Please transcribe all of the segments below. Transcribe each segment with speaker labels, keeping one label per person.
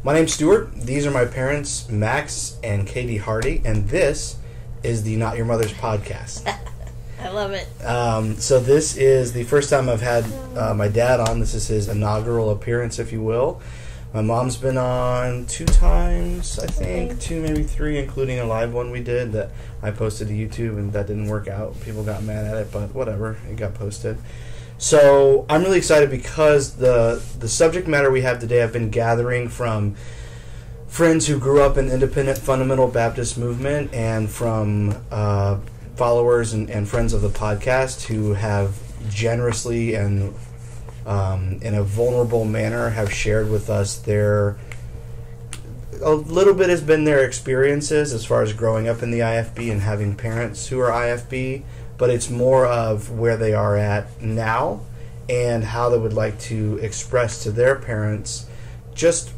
Speaker 1: My name's Stuart. These are my parents, Max and Katy Hardy, and this is the Not Your Mother's podcast.
Speaker 2: I love it.
Speaker 1: So this is the first time I've had my dad on. This is his inaugural appearance, if you will. My mom's been on 2 times, I think. 2, maybe 3, including a live one we did that I posted to YouTube, and that didn't work out. People got mad at it, but whatever. It got posted. So I'm really excited because the subject matter we have today I've been gathering from friends who grew up in independent fundamental Baptist movement and from followers and friends of the podcast who have generously and in a vulnerable manner have shared with us a little bit has been their experiences as far as growing up in the IFB and having parents who are IFB, but it's more of where they are at now and how they would like to express to their parents. Just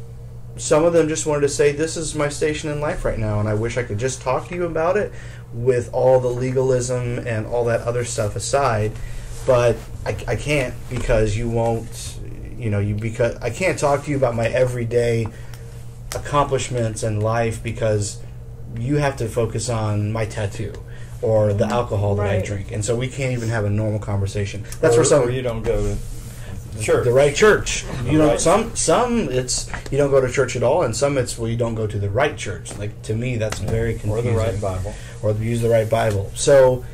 Speaker 1: some of them just wanted to say, this is my station in life right now, and I wish I could just talk to you about it with all the legalism and all that other stuff aside, but I can't because you won't, because I can't talk to you about my everyday accomplishments in life because you have to focus on my tattoo or the alcohol that I drink, and so we can't even have a normal conversation. That's where some
Speaker 3: or you don't go to church,
Speaker 1: the right church. Some it's you don't go to church at all, and some it's you don't go to the right church. Like, to me, that's very confusing.
Speaker 3: Or the right Bible,
Speaker 1: or use the right Bible. So,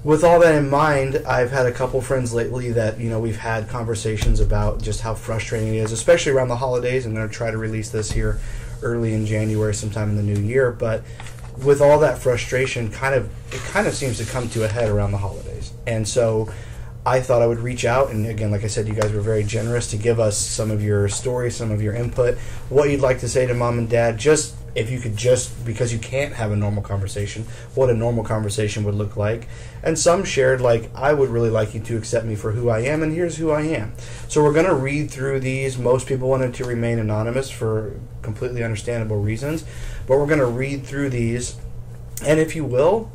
Speaker 1: with all that in mind, I've had a couple friends lately that we've had conversations about just how frustrating it is, especially around the holidays. I'm going to try to release this here early in January, sometime in the new year, but with all that frustration, it kind of seems to come to a head around the holidays. And so I thought I would reach out, and again, like I said, you guys were very generous to give us some of your stories, some of your input, what you'd like to say to mom and dad, just if you could, just because you can't have a normal conversation, what a normal conversation would look like. And some shared, like, I would really like you to accept me for who I am, and here's who I am. So we're going to read through these. Most people wanted to remain anonymous for completely understandable reasons, but we're going to read through these. And if you will,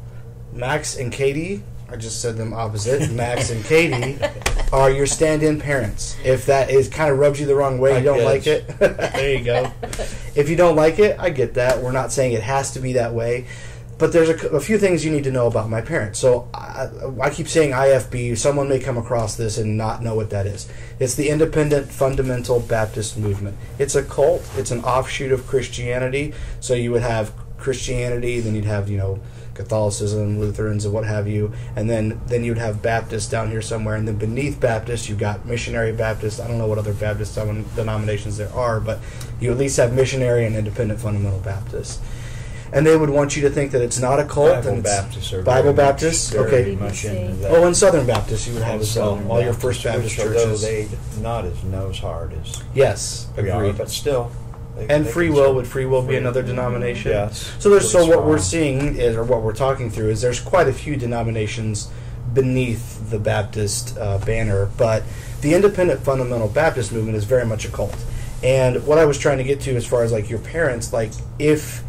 Speaker 1: Max and Katy, I just said them opposite, Max and Katy are your stand-in parents. If that kind of rubs you the wrong way, you don't like it, there you go. If you don't like it, I get that. We're not saying it has to be that way. But there's a few things you need to know about my parents. So I keep saying IFB. Someone may come across this and not know what that is. It's the Independent Fundamental Baptist Movement. It's a cult. It's an offshoot of Christianity. So you would have Christianity, then you'd have, Catholicism, Lutherans, and what have you, and then you'd have Baptists down here somewhere, and then beneath Baptists you've got missionary Baptists. I don't know what other Baptist denominations there are, but you at least have missionary and independent fundamental Baptists. And they would want you to think that it's not a cult.
Speaker 3: Bible Baptists are
Speaker 1: Bible Baptists,
Speaker 3: very much into that.
Speaker 1: Oh, and Southern Baptists you would have as well. All your First Baptist churches.
Speaker 3: They not as nose hard as
Speaker 1: yes,
Speaker 3: we are,
Speaker 1: agreed.
Speaker 3: but still.
Speaker 1: And free will, would free will be another denomination?
Speaker 3: Yes.
Speaker 1: So what we're seeing is, or what we're talking through is, there's quite a few denominations beneath the Baptist banner, but the Independent Fundamental Baptist movement is very much a cult. And what I was trying to get to as far as like your parents, like if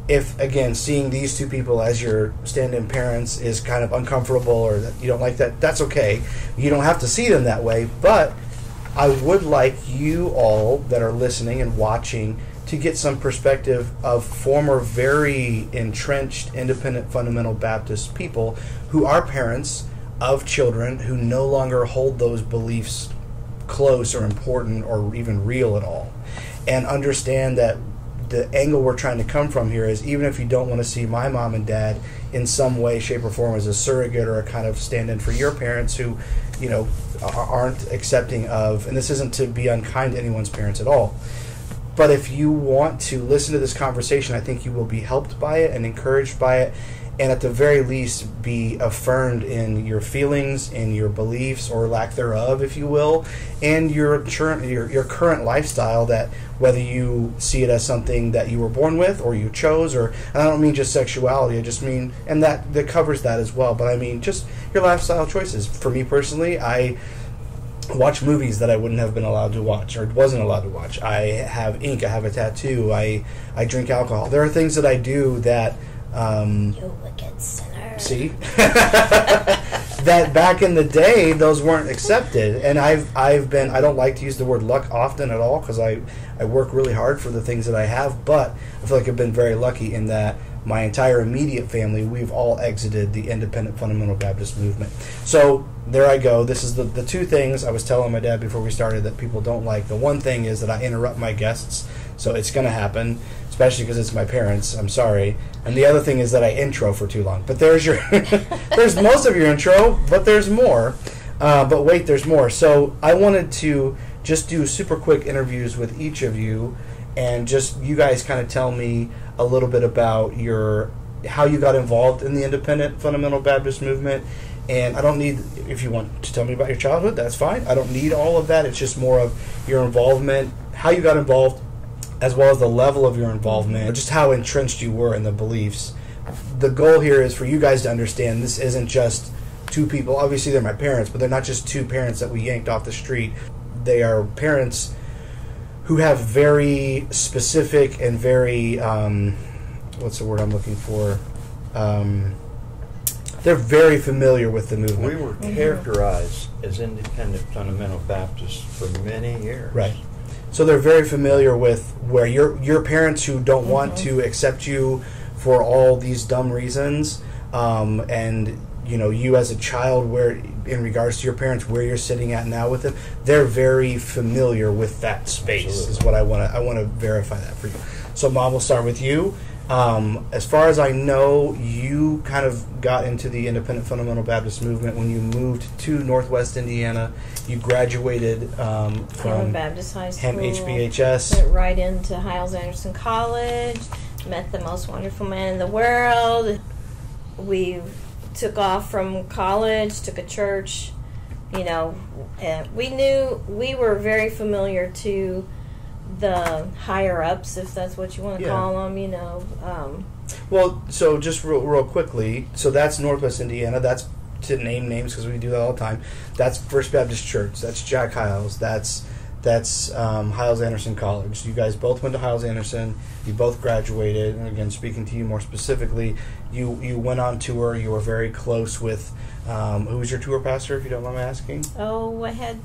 Speaker 1: again seeing these two people as your stand-in parents is kind of uncomfortable, or that you don't like that, that's okay. You don't have to see them that way, but I would like you all that are listening and watching to get some perspective of former very entrenched independent fundamental Baptist people who are parents of children who no longer hold those beliefs close or important or even real at all, and understand that the angle we're trying to come from here is, even if you don't want to see my mom and dad in some way, shape, or form as a surrogate or a kind of stand-in for your parents who, aren't accepting of, and this isn't to be unkind to anyone's parents at all, but if you want to listen to this conversation, I think you will be helped by it and encouraged by it, and at the very least be affirmed in your feelings, in your beliefs or lack thereof, if you will, and your current lifestyle, that whether you see it as something that you were born with or you chose, or, and I don't mean just sexuality, I just mean, and that covers that as well, but I mean just your lifestyle choices. For me personally, I watch movies that I wouldn't have been allowed to watch or wasn't allowed to watch. I have ink, I have a tattoo, I drink alcohol. There are things that I do that
Speaker 2: you wicked sinner.
Speaker 1: See? that back in the day those weren't accepted. And I've been, I don't like to use the word luck often at all because I work really hard for the things that I have, but I feel like I've been very lucky in that my entire immediate family, we've all exited the independent fundamental Baptist movement. So there I go. This is the two things I was telling my dad before we started that people don't like. The one thing is that I interrupt my guests, so it's going to happen, especially because it's my parents. I'm sorry. And the other thing is that I intro for too long. But there's your, there's most of your intro, but there's more. But wait, there's more. So I wanted to just do super quick interviews with each of you, and just you guys kind of tell me a little bit about how you got involved in the independent fundamental Baptist movement. And I don't need, if you want to tell me about your childhood, that's fine. I don't need all of that. It's just more of your involvement, how you got involved, as well as the level of your involvement, or just how entrenched you were in the beliefs. The goal here is for you guys to understand this isn't just two people. Obviously, they're my parents, but they're not just two parents that we yanked off the street. They are parents who have very specific and very, what's the word I'm looking for? They're very familiar with the movement.
Speaker 3: We were characterized as independent fundamental Baptists for many years.
Speaker 1: Right. So they're very familiar with where your parents who don't want to accept you for all these dumb reasons, and you as a child, where in regards to your parents, where you're sitting at now with them, they're very familiar with that space. Absolutely. Is what I want to verify that for you. So Mom, we'll start with you. As far as I know, you kind of got into the independent fundamental Baptist movement when you moved to Northwest Indiana. You graduated from
Speaker 2: Baptist High School.
Speaker 1: HBHS.
Speaker 2: Went right into Hiles-Anderson College. Met the most wonderful man in the world. We took off from college, took a church. And we were very familiar to the higher ups, if that's what you want to call them,
Speaker 1: Well, so just real quickly, so that's Northwest Indiana. That's to name names because we do that all the time. That's First Baptist Church. That's Jack Hiles. That's Hiles-Anderson College. You guys both went to Hiles-Anderson. You both graduated. And again, speaking to you more specifically, you went on tour. You were very close with, who was your tour pastor, if you don't mind me asking?
Speaker 2: Oh, I had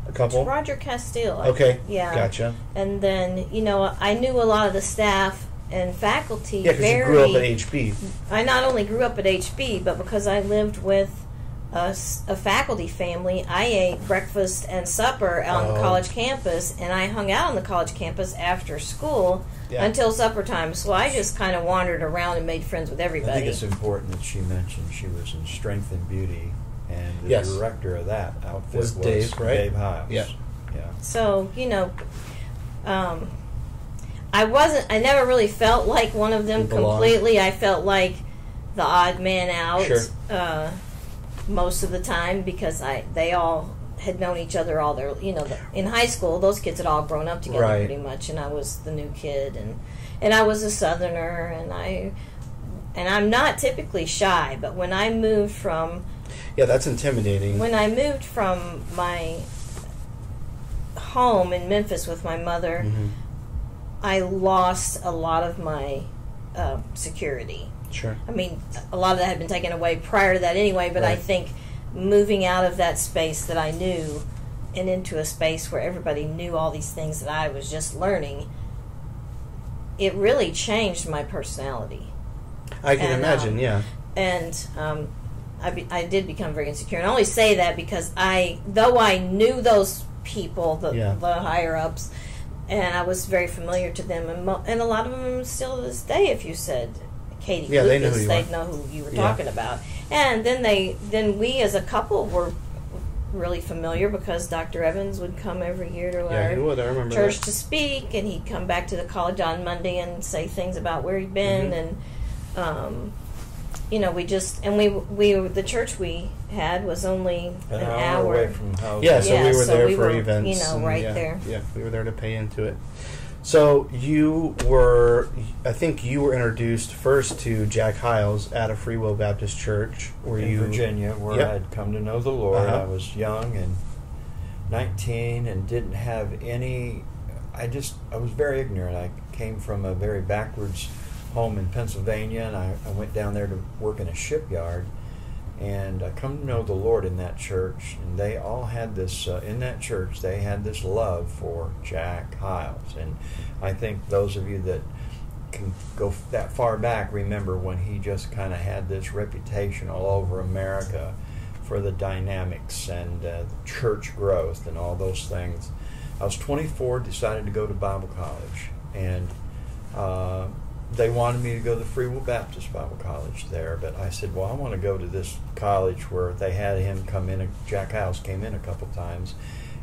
Speaker 1: a couple?
Speaker 2: Roger Castile.
Speaker 1: Okay.
Speaker 2: Yeah.
Speaker 1: Gotcha.
Speaker 2: And then, I knew a lot of the staff and faculty.
Speaker 1: Yeah, because you grew up at HB.
Speaker 2: I not only grew up at HB, but because I lived with a faculty family, I ate breakfast and supper on the college campus, and I hung out on the college campus after school until supper time. So I just kind of wandered around and made friends with everybody.
Speaker 3: I think it's important that she mentioned she was in Strength and Beauty, and the director of that outfit was
Speaker 1: Dave, right?
Speaker 3: Dave Hiles.
Speaker 1: Yeah.
Speaker 2: So, I never really felt like one of them completely. I felt like the odd man out.
Speaker 1: Sure.
Speaker 2: Most of the time, because they all had known each other all their, in high school, those kids had all grown up together pretty much, and I was the new kid, and I was a Southerner, and I'm not typically shy, but when I moved from...
Speaker 1: Yeah, that's intimidating.
Speaker 2: When I moved from my home in Memphis with my mother, I lost a lot of my security.
Speaker 1: Sure.
Speaker 2: I mean, a lot of that had been taken away prior to that anyway, but I think moving out of that space that I knew and into a space where everybody knew all these things that I was just learning, it really changed my personality.
Speaker 1: I can imagine,
Speaker 2: And I did become very insecure. And I only say that because though I knew those people, the higher ups, and I was very familiar to them, and a lot of them still to this day, if you said Katy Lucas, they'd know who you were talking about. And then we as a couple were really familiar because Dr. Evans would come every year to our church to speak, and he'd come back to the college on Monday and say things about where he'd been, and the church we had was only an hour
Speaker 3: away from house.
Speaker 1: Yeah, so we were there for events.
Speaker 2: There.
Speaker 1: Yeah, we were there to pay into it. So I think you were introduced first to Jack Hiles at a Free Will Baptist Church.
Speaker 3: In Virginia, where I'd come to know the Lord. I was young and 19 and didn't have any... I was very ignorant. I came from a very backwards home in Pennsylvania, and I went down there to work in a shipyard. And I come to know the Lord in that church, and they all had this, in that church, they had this love for Jack Hyles. And I think those of you that can go that far back remember when he just kind of had this reputation all over America for the dynamics and church growth and all those things. I was 24, decided to go to Bible college, and they wanted me to go to the Free Will Baptist Bible College there, but I said, well, I want to go to this college where they had him come in. Jack Hyles came in a couple times,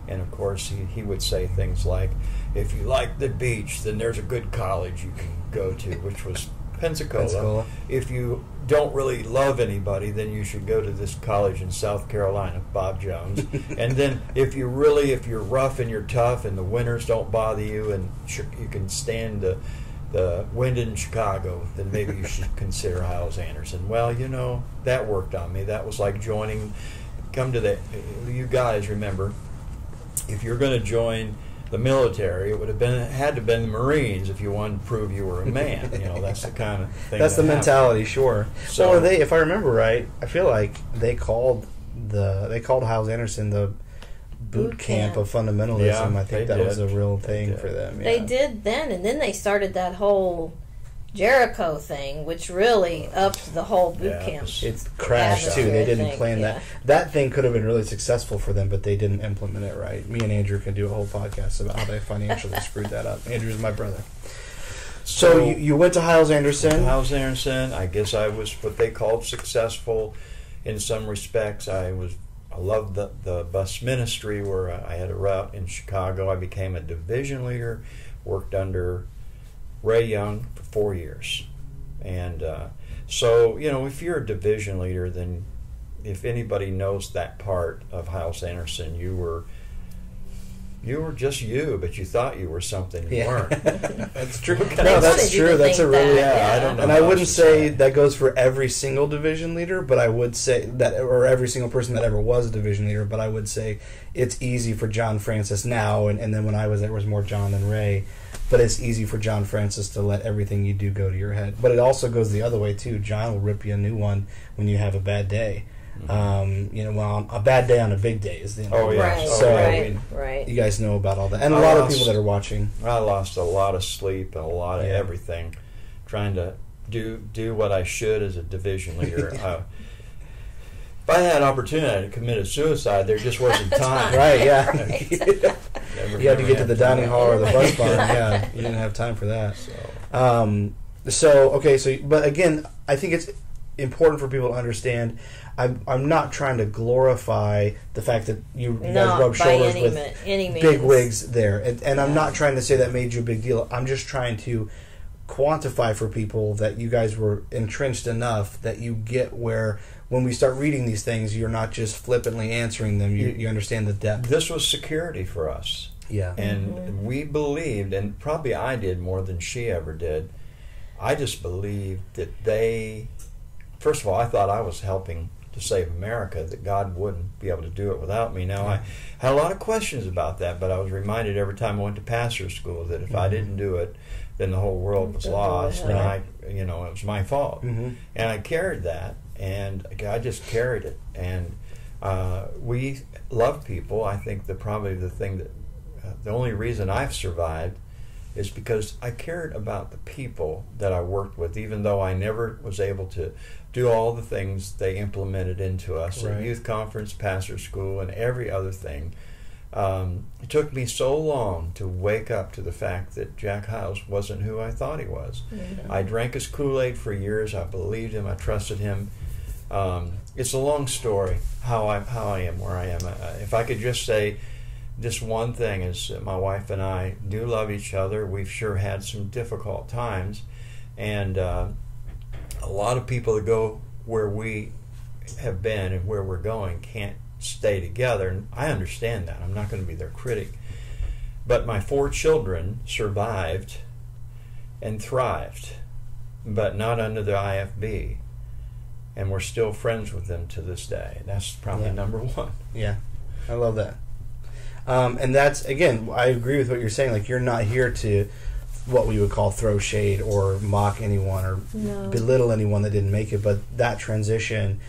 Speaker 3: and of course he would say things like, if you like the beach, then there's a good college you can go to, which was Pensacola. If you don't really love anybody, then you should go to this college in South Carolina, Bob Jones. And then if you're rough and you're tough and the winters don't bother you and you can stand the wind in Chicago, then maybe you should consider Hyles-Anderson. Well, that worked on me. That was like you guys remember, if you're going to join the military, it would have had to been the Marines if you wanted to prove you were a man. That's the kind of thing.
Speaker 1: That's the mentality, sure. So, well, if I remember right, I feel like they called Hyles-Anderson the boot camp of fundamentalism.
Speaker 3: Yeah,
Speaker 1: I think that was a real thing for them. Yeah.
Speaker 2: They did then, and then they started that whole Jericho thing, which really upped the whole boot camp.
Speaker 1: It crashed too. They didn't plan that. That thing could have been really successful for them, but they didn't implement it right. Me and Andrew can do a whole podcast about how they financially screwed that up. Andrew's my brother. So you went to Hyles-Anderson.
Speaker 3: Hyles-Anderson. I guess I was what they called successful in some respects. I loved the bus ministry where I had a route in Chicago. I became a division leader, worked under Ray Young for 4 years. And so, if you're a division leader, then if anybody knows that part of Hyles-Anderson, you were just you, but you thought you were something you weren't.
Speaker 1: That's true. No, that's true. That's a really
Speaker 3: I don't know.
Speaker 1: And I wouldn't say that goes for every single division leader, but I would say that, or every single person that ever was a division leader. But I would say it's easy for John Francis now, and then when I was there, it was more John than Ray. But it's easy for John Francis to let everything you do go to your head. But it also goes the other way too. John will rip you a new one when you have a bad day. A bad day on a big day is the end.
Speaker 3: Oh, yeah.
Speaker 2: Right.
Speaker 1: You guys know about all that. And a lot of people that are watching.
Speaker 3: I lost a lot of sleep and a lot of everything trying to do what I should as a division leader. If I had an opportunity to commit suicide, there just wasn't time.
Speaker 1: Right, yeah. You had to get to the dining hall or the bus barn. Yeah, you didn't have time for that. But again, I think it's important for people to understand. I'm not trying to glorify the fact that you guys rub shoulders with big wigs there, and I'm not trying to say that made you a big deal. I'm just trying to quantify for people that you guys were entrenched enough that you get where when we start reading these things, you're not just flippantly answering them. You understand the depth.
Speaker 3: This was security for us.
Speaker 1: Yeah.
Speaker 3: And we believed, and probably I did more than she ever did, I just believed that first of all, I thought I was helping to save America, that God wouldn't be able to do it without me. Now, I had a lot of questions about that, but I was reminded every time I went to pastor's school that if I didn't do it, then the whole world was lost, and it was my fault. And I carried that, and I just carried it. And we love people. I think the only reason I've survived is because I cared about the people that I worked with, even though I never was able to do all the things they implemented into us at youth conference, pastor school, and every other thing. It took me so long to wake up to the fact that Jack Hyles wasn't who I thought he was. I drank his Kool-Aid for years. I believed him. I trusted him. It's a long story how I am where I am. If I could just say just one thing is that my wife and I do love each other. We've sure had some difficult times, and a lot of people that go where we have been and where we're going can't stay together, and I understand that. I'm not going to be their critic. But my 4 children survived and thrived, but not under the IFB, and we're still friends with them to this day. That's probably number one.
Speaker 1: Yeah, I love that. And that's, again, I agree with what you're saying. Like, you're not here to what we would call throw shade or mock anyone or belittle anyone that didn't make it, but that transition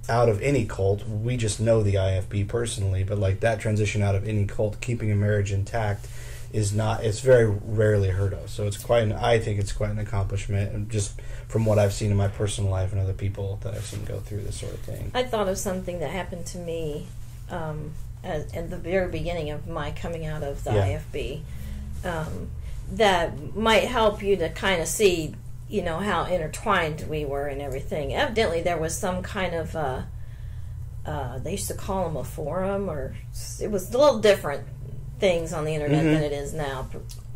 Speaker 1: out of any cult. We just know the IFB personally, but like that transition out of any cult, keeping a marriage intact is not, it's very rarely heard of. So it's quite I think it's quite an accomplishment, and just from what I've seen in my personal life and other people that I've seen go through this sort of thing.
Speaker 2: I thought of something that happened to me at the very beginning of my coming out of the IFB that might help you to kind of see, you know, how intertwined we were and everything. Evidently there was some kind of they used to call them a forum, or it was a little different things on the internet than it is now.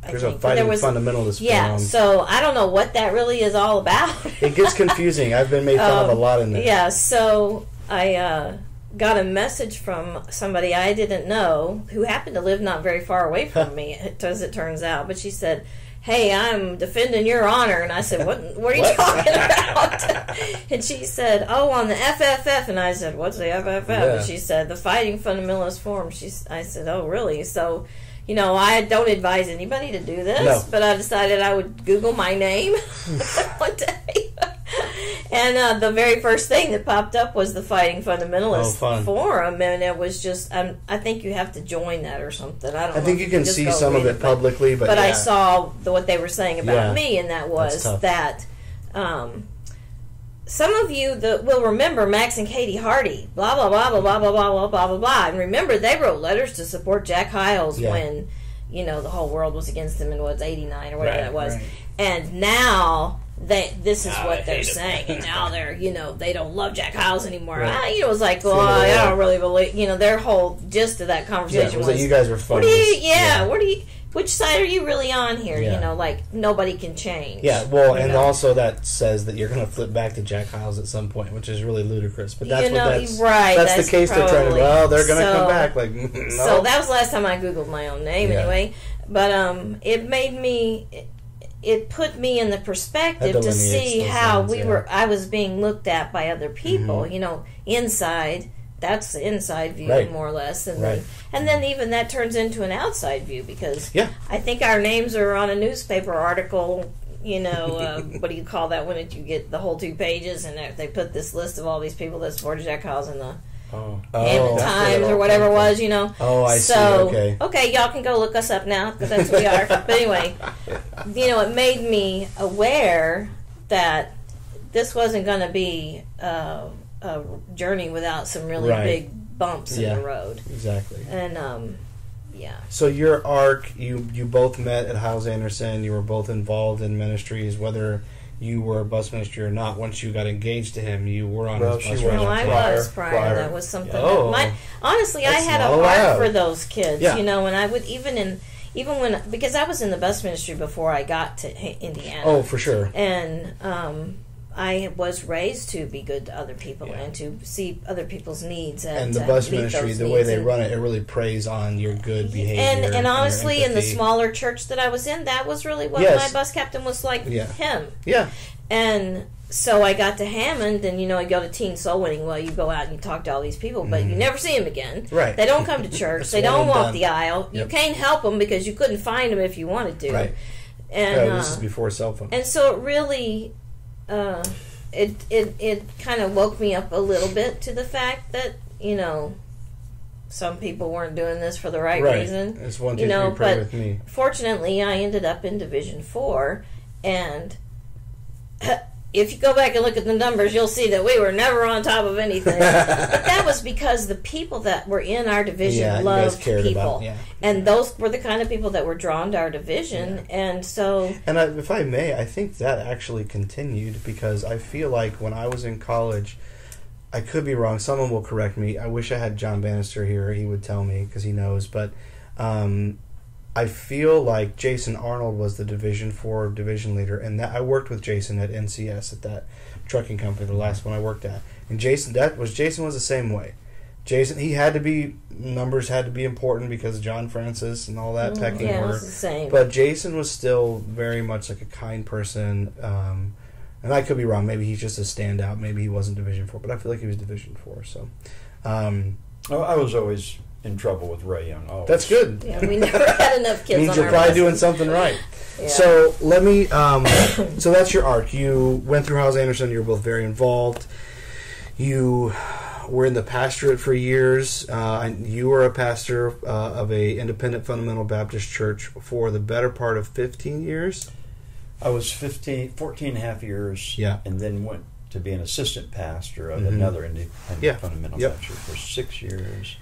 Speaker 1: There's a fighting fundamentalist forum.
Speaker 2: So I don't know what that really is all about.
Speaker 1: It gets confusing. I've been made fun of a lot in there.
Speaker 2: Yeah, so I got a message from somebody I didn't know who happened to live not very far away from me, as it turns out. But she said, "Hey, I'm defending your honor." And I said, what are you talking about? And she said, "Oh, on the FFF." And I said, "What's the FFF?"
Speaker 1: Yeah.
Speaker 2: And she said, "The Fighting Fundamentalist Forum." I said, "Oh, really?" So, you know, I don't advise anybody to do this, but I decided I would Google my name one day. And the very first thing that popped up was the Fighting Fundamentalist Forum, and it was just, I think you have to join that or something. I don't know.
Speaker 1: I think you can see some of it publicly, but
Speaker 2: I saw what they were saying about me, and that was that some of you will remember Max and Katy Hardy, blah, blah, blah, blah, blah, blah, blah, blah, blah, blah. And remember, they wrote letters to support Jack Hyles when, you know, the whole world was against him in, 89 or whatever that was. Right. And now this is what they're saying. And now they're, you know, they don't love Jack Hyles anymore. Right. You know, it was like, well, I don't really believe, you know, their whole gist of that conversation was
Speaker 1: that you guys were funny.
Speaker 2: Which side are you really on here? You know, like, nobody can change.
Speaker 1: Yeah, well, and also that says that you're going to flip back to Jack Hyles at some point, which is really ludicrous. But that's that's the case they're trying to, they're going to come back. Like, no.
Speaker 2: So that was the last time I Googled my own name anyway. But it made me... It put me in the perspective to see how I was being looked at by other people, you know, inside. That's the inside view, more or less. And then even that turns into an outside view, because I think our names are on a newspaper article, you know, what do you call that when you get the whole 2 pages, and they put this list of all these people that supported Jack Hyles in the Hammond Times or whatever it was, you know.
Speaker 1: Oh, I see. Okay,
Speaker 2: y'all can go look us up now, because that's who we are. But anyway, you know, it made me aware that this wasn't going to be a journey without some really big bumps in the road.
Speaker 1: Exactly.
Speaker 2: And
Speaker 1: so your arc, you both met at Hyles Anderson. You were both involved in ministries, whether you were a bus ministry or not. Once you got engaged to him, you were on his bus.
Speaker 2: No, I was prior. That was something. Honestly, I had a heart for those kids, you know, and I would even when, because I was in the bus ministry before I got to Indiana.
Speaker 1: Oh, for sure.
Speaker 2: And I was raised to be good to other people and to see other people's needs. And
Speaker 1: the bus ministry, the way they run it, it really preys on your good behavior.
Speaker 2: And honestly, in the smaller church that I was in, that was really what my bus captain was like him.
Speaker 1: Yeah.
Speaker 2: And so I got to Hammond, and, you know, I go to Teen Soul Winning. Well, you go out and you talk to all these people, but you never see them again.
Speaker 1: Right.
Speaker 2: They don't come to church. They don't walk the aisle. You can't help them because you couldn't find them if you wanted to.
Speaker 1: Right.
Speaker 2: And
Speaker 1: this is before cell phones.
Speaker 2: And so it really... It kind of woke me up a little bit to the fact that, you know, some people weren't doing this for the right reason.
Speaker 1: It's 1, 2, 3, pray with me.
Speaker 2: Fortunately, I ended up in Division 4, and if you go back and look at the numbers, you'll see that we were never on top of anything. But that was because the people that were in our division loved people. And those were the kind of people that were drawn to our division. And so...
Speaker 1: And if I may, I think that actually continued, because I feel like when I was in college, I could be wrong, someone will correct me. I wish I had John Bannister here. He would tell me, because he knows. But I feel like Jason Arnold was the Division 4 division leader, and that I worked with Jason at NCS, at that trucking company, the last one I worked at. And Jason was the same way. Jason, numbers had to be important because John Francis and all that pecking order.
Speaker 2: It was the same.
Speaker 1: But Jason was still very much like a kind person, and I could be wrong. Maybe he's just a standout. Maybe he wasn't Division 4, but I feel like he was Division 4. So,
Speaker 3: I was always in trouble with Ray Young. Always.
Speaker 1: That's good.
Speaker 2: Yeah, we never had enough kids.
Speaker 1: Means you're probably doing something right. Yeah. So let me. So that's your arc. You went through Hyles Anderson. You were both very involved. You were in the pastorate for years. You were a pastor of a independent fundamental Baptist church for the better part of 15 years.
Speaker 3: I was 14 and a half years,
Speaker 1: yeah,
Speaker 3: and then went to be an assistant pastor of another independent fundamental Baptist church for 6 years,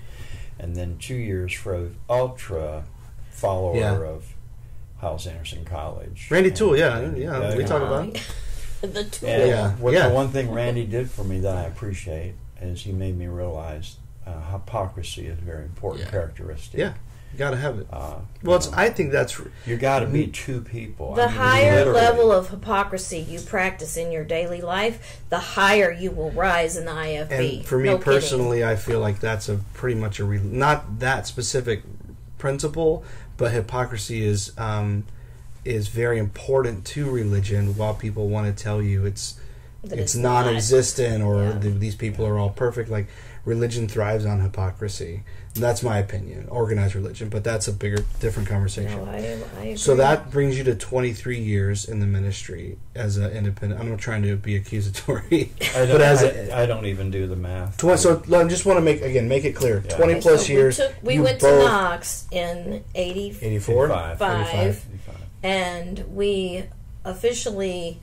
Speaker 3: and then 2 years for an ultra follower of Hyles Anderson College.
Speaker 1: Randy Toole, we talk about it.
Speaker 2: The Tool.
Speaker 3: The one thing Randy did for me that I appreciate is he made me realize hypocrisy is a very important characteristic.
Speaker 1: Yeah, you got to have it. I think that's...
Speaker 3: You got to be two people.
Speaker 2: The higher level of hypocrisy you practice in your daily life, the higher you will rise in the IFB.
Speaker 1: And for me personally, I feel like that's a pretty much not that specific principle, but hypocrisy is very important to religion. While people want to tell you it's non-existent or these people are all perfect, like religion thrives on hypocrisy. And that's my opinion. Organized religion, but that's a different conversation.
Speaker 2: No, I agree.
Speaker 1: So that brings you to 23 years in the ministry as an independent. I'm not trying to be accusatory,
Speaker 3: I don't even do the math.
Speaker 1: So I just want to make it clear. 20 plus years.
Speaker 2: We went to Knox in
Speaker 1: 84?
Speaker 2: 85. And we officially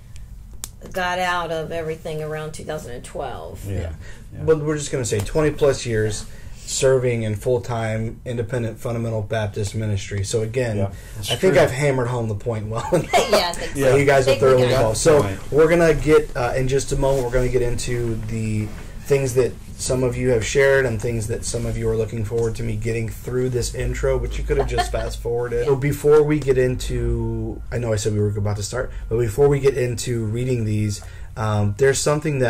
Speaker 2: got out of everything around 2012.
Speaker 1: Yeah. But we're just going to say 20 plus years serving in full-time independent fundamental Baptist ministry. So again, I think I've hammered home the point well enough.
Speaker 2: I think so.
Speaker 1: You guys are thoroughly involved. So we're going to get, in just a moment, we're going to get into the things that some of you have shared and things that some of you are looking forward to me getting through this intro, but you could have just fast-forwarded. So before we get into... I know I said we were about to start, but before we get into reading these, there's something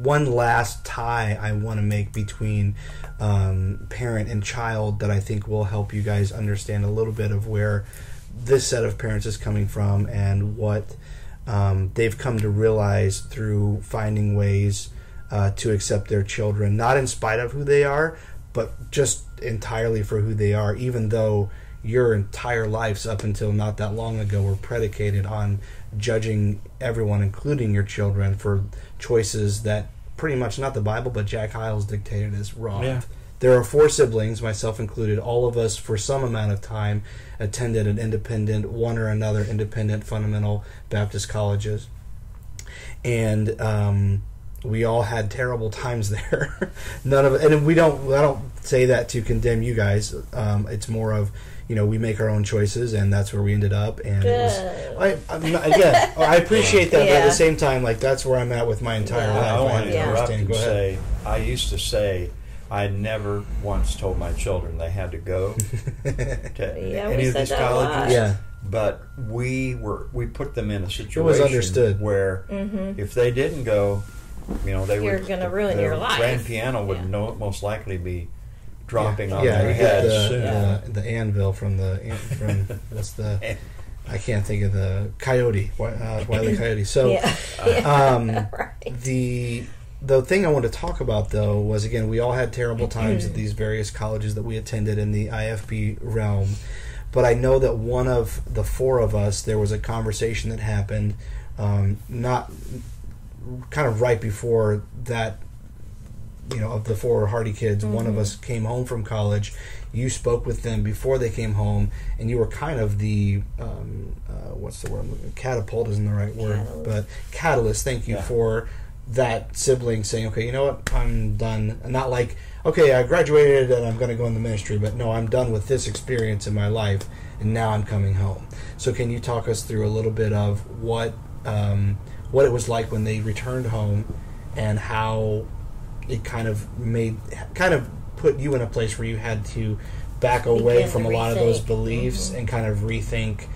Speaker 1: one last tie I want to make between parent and child that I think will help you guys understand a little bit of where this set of parents is coming from and what they've come to realize through finding ways to accept their children, not in spite of who they are, but just entirely for who they are, even though your entire lives up until not that long ago were predicated on judging everyone, including your children, for choices that pretty much, not the Bible, but Jack Hyles dictated as wrong. Yeah. There are 4 siblings, myself included. All of us, for some amount of time, attended an independent, one or another independent fundamental Baptist colleges. And we all had terrible times there. None of it, and I don't say that to condemn you guys. It's more of, we make our own choices, and that's where we ended up. And I appreciate that, but at the same time, like, that's where I'm at with my entire life.
Speaker 3: I want to interrupt and say, I used to say I never once told my children they had to go to any of these colleges. Yeah. But we put them in a situation where if they didn't go,
Speaker 2: you're going to ruin your life.
Speaker 3: Grand piano would most likely be dropping on their heads soon.
Speaker 1: The anvil from what's the... I can't think of the Coyote, Wile E. Coyote. So, the thing I want to talk about, though, was, again, we all had terrible times at these various colleges that we attended in the IFB realm. But I know that one of the 4 of us, there was a conversation that happened, not kind of right before that, of the 4 Hardy kids, one of us came home from college. You spoke with them before they came home, and you were kind of the, what's the word? Catapult isn't the right word, but catalyst. Thank you for that sibling saying, okay, you know what, I'm done. And not like, okay, I graduated and I'm going to go in the ministry, but no, I'm done with this experience in my life, and now I'm coming home. So can you talk us through a little bit of what it was like when they returned home, and how it kind of put you in a place where you had to back away from a lot of those beliefs and kind of rethink,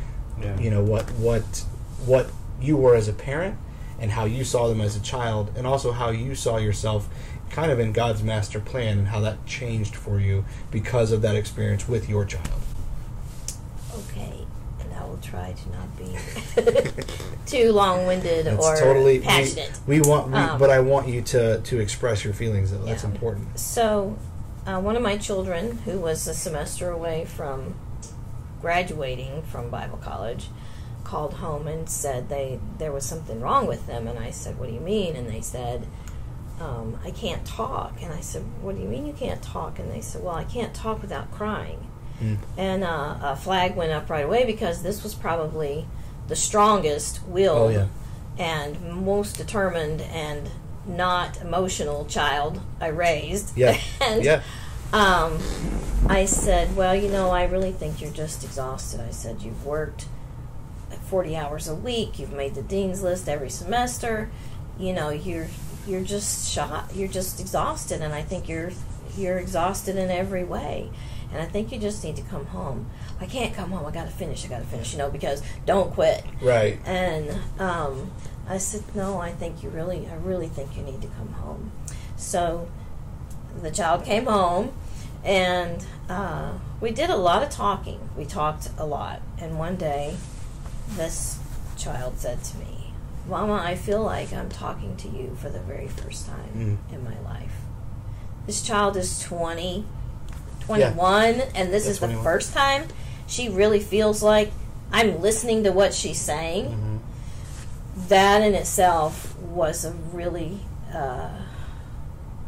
Speaker 1: what you were as a parent and how you saw them as a child, and also how you saw yourself kind of in God's master plan, and how that changed for you because of that experience with your child.
Speaker 2: Okay, and I will try to not be too long-winded or passionate.
Speaker 1: But I want you to express your feelings, though. That's important.
Speaker 2: So, one of my children, who was a semester away from graduating from Bible college, called home and said there was something wrong with them. And I said, what do you mean? And they said, I can't talk. And I said, what do you mean you can't talk? And they said, well, I can't talk without crying. And a flag went up right away, because this was probably the strongest willed and most determined and not emotional child I raised. And I said, well, I really think you're just exhausted. I said, you've worked 40 hours a week, you've made the dean's list every semester, you're just shot, you're just exhausted, and I think you're exhausted in every way, and I think you just need to come home. I can't come home, I gotta finish, because don't quit.
Speaker 1: Right.
Speaker 2: And I said, no, I really think you need to come home. So the child came home, and we did a lot of talking. We talked a lot. And one day, this child said to me, Mama, I feel like I'm talking to you for the very first time in my life. This child is 21, and this is 21. The first time she really feels like I'm listening to what she's saying. Mm-hmm. That in itself was a really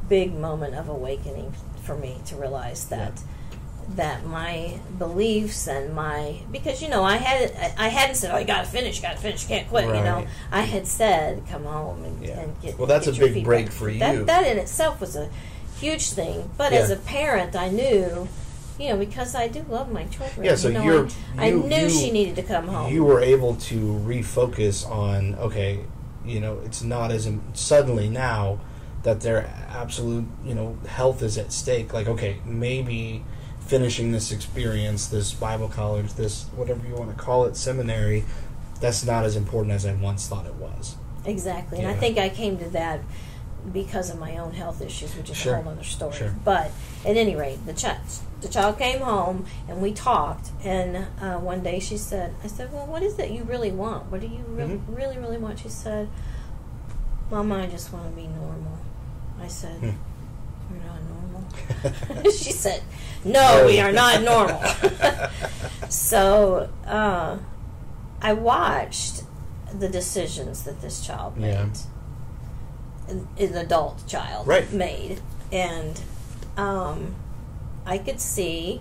Speaker 2: big moment of awakening for me, to realize that that my beliefs and because I hadn't said, oh, you gotta finish, can't quit.
Speaker 1: Right.
Speaker 2: I had said, come home and get.
Speaker 1: Well, that's
Speaker 2: get
Speaker 1: a
Speaker 2: your
Speaker 1: big
Speaker 2: feedback.
Speaker 1: break for you.
Speaker 2: That in itself was a huge thing. But as a parent, I knew, because I do love my children.
Speaker 1: Yeah, so
Speaker 2: I knew she needed to come home.
Speaker 1: You were able to refocus on, okay, it's not as suddenly now that their absolute, health is at stake. Like, okay, maybe finishing this experience, this Bible college, this whatever you want to call it, seminary, that's not as important as I once thought it was.
Speaker 2: Exactly. And I think I came to that because of my own health issues, which is a whole other story. Sure. But at any rate, the child came home, and we talked, and one day I said, well, what is it you really want? What do you really, really want? She said, Mama, I just want to be normal. I said, You're not normal? She said, no, we are not normal. So I watched the decisions that this child made, an adult child made, and I could see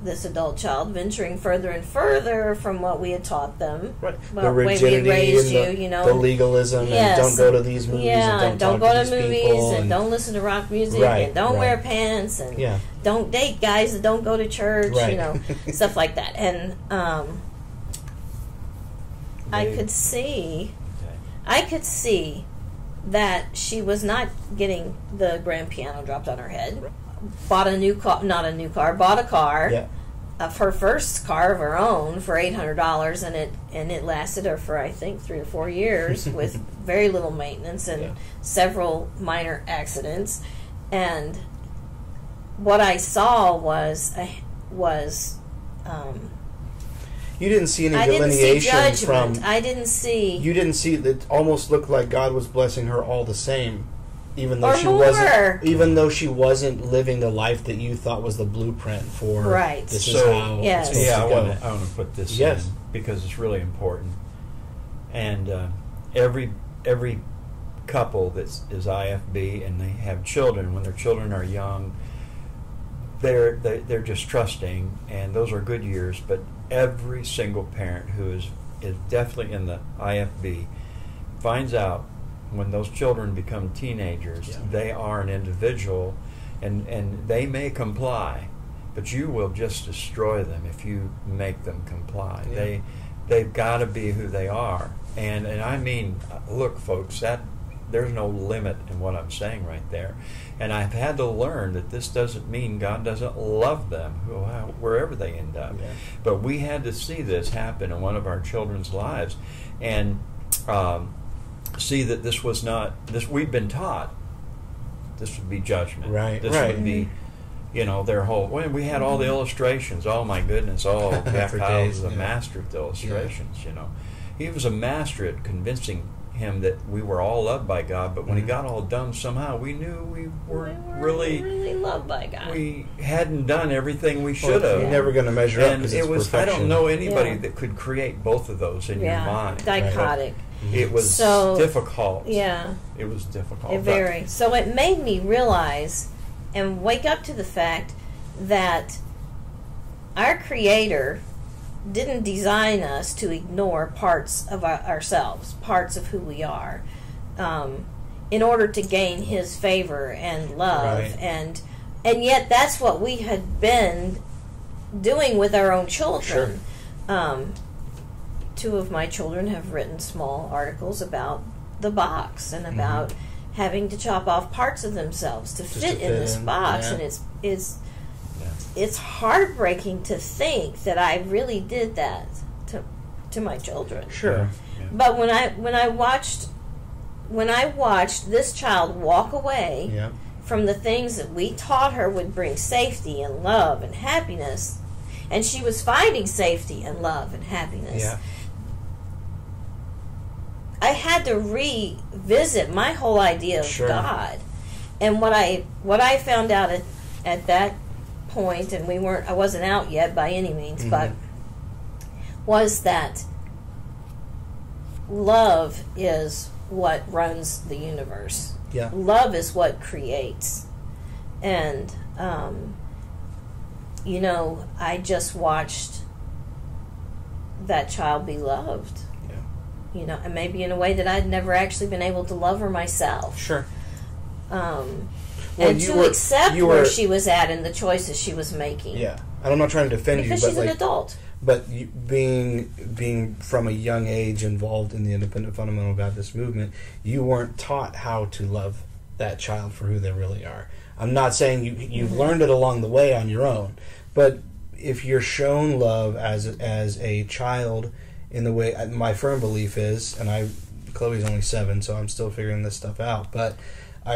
Speaker 2: this adult child venturing further and further from what we had taught them.
Speaker 1: Right.
Speaker 2: Well,
Speaker 1: the rigidity,
Speaker 2: we raised
Speaker 1: the legalism, and don't go to these movies, and don't
Speaker 2: go
Speaker 1: talk
Speaker 2: to
Speaker 1: these
Speaker 2: movies,
Speaker 1: people,
Speaker 2: and don't listen to rock music, and don't wear pants, and don't date guys that don't go to church, stuff like that. And I could see that she was not getting the grand piano dropped on her head. Bought a car of her first car of her own for $800, and it lasted her for, I think, 3 or 4 years with very little maintenance and several minor accidents. And what I saw was
Speaker 1: you didn't see any delineation from.
Speaker 2: I didn't see.
Speaker 1: You didn't see that. Almost looked like God was blessing her all the same. Even though she wasn't living the life that you thought was the blueprint for this is how it's supposed to go.
Speaker 3: I want to put this in because it's really important. And every couple that is IFB and they have children, when their children are young, they're just trusting, and those are good years. But every single parent who is definitely in the IFB finds out, when those children become teenagers, they are an individual, and they may comply, but you will just destroy them if you make them comply. Yeah. They've got to be who they are, and I mean, look, folks, that there's no limit in what I'm saying right there. And I've had to learn that this doesn't mean God doesn't love them wherever they end up. Yeah. But we had to see this happen in one of our children's lives, and see that this was not this. We've been taught this would be judgment.
Speaker 1: Right.
Speaker 3: This would be, their whole. When we had all the illustrations. Oh my goodness! Jack Kyle was a master at the illustrations. He was a master at convincing him that we were all loved by God, but when he got all done, somehow we knew we weren't really
Speaker 2: loved by God.
Speaker 3: We hadn't done everything we should have.
Speaker 1: You're never going to measure up,
Speaker 3: and it was. I don't know anybody that could create both of those in your mind.
Speaker 2: Dichotic.
Speaker 3: It was difficult.
Speaker 2: Yeah.
Speaker 3: It was difficult.
Speaker 2: Very. So it made me realize and wake up to the fact that our Creator didn't design us to ignore parts of ourselves, parts of who we are, in order to gain His favor and love.
Speaker 1: Right.
Speaker 2: And yet that's what we had been doing with our own children.
Speaker 1: Sure.
Speaker 2: 2 of my children have written small articles about the box and about having to chop off parts of themselves to fit in this box. And it's heartbreaking to think that I really did that to my children.
Speaker 1: Sure.
Speaker 3: Yeah.
Speaker 2: But when I watched this child walk away from the things that we taught her would bring safety and love and happiness, and she was finding safety and love and happiness.
Speaker 1: Yeah.
Speaker 2: I had to revisit my whole idea of God, and what I found out at that point, and I wasn't out yet by any means, but was that love is what runs the universe.
Speaker 1: Yeah.
Speaker 2: Love is what creates, and I just watched that child be loved. And maybe in a way that I'd never actually been able to love her myself.
Speaker 1: Sure.
Speaker 2: And to accept where she was at and the choices she was making.
Speaker 1: Yeah. And I'm not trying to defend you, but
Speaker 2: because she's an adult.
Speaker 1: But being from a young age involved in the independent fundamental Baptist movement, you weren't taught how to love that child for who they really are. I'm not saying you've learned it along the way on your own, but if you're shown love as a child in the way, my firm belief is, and Chloe's only 7, so I'm still figuring this stuff out, but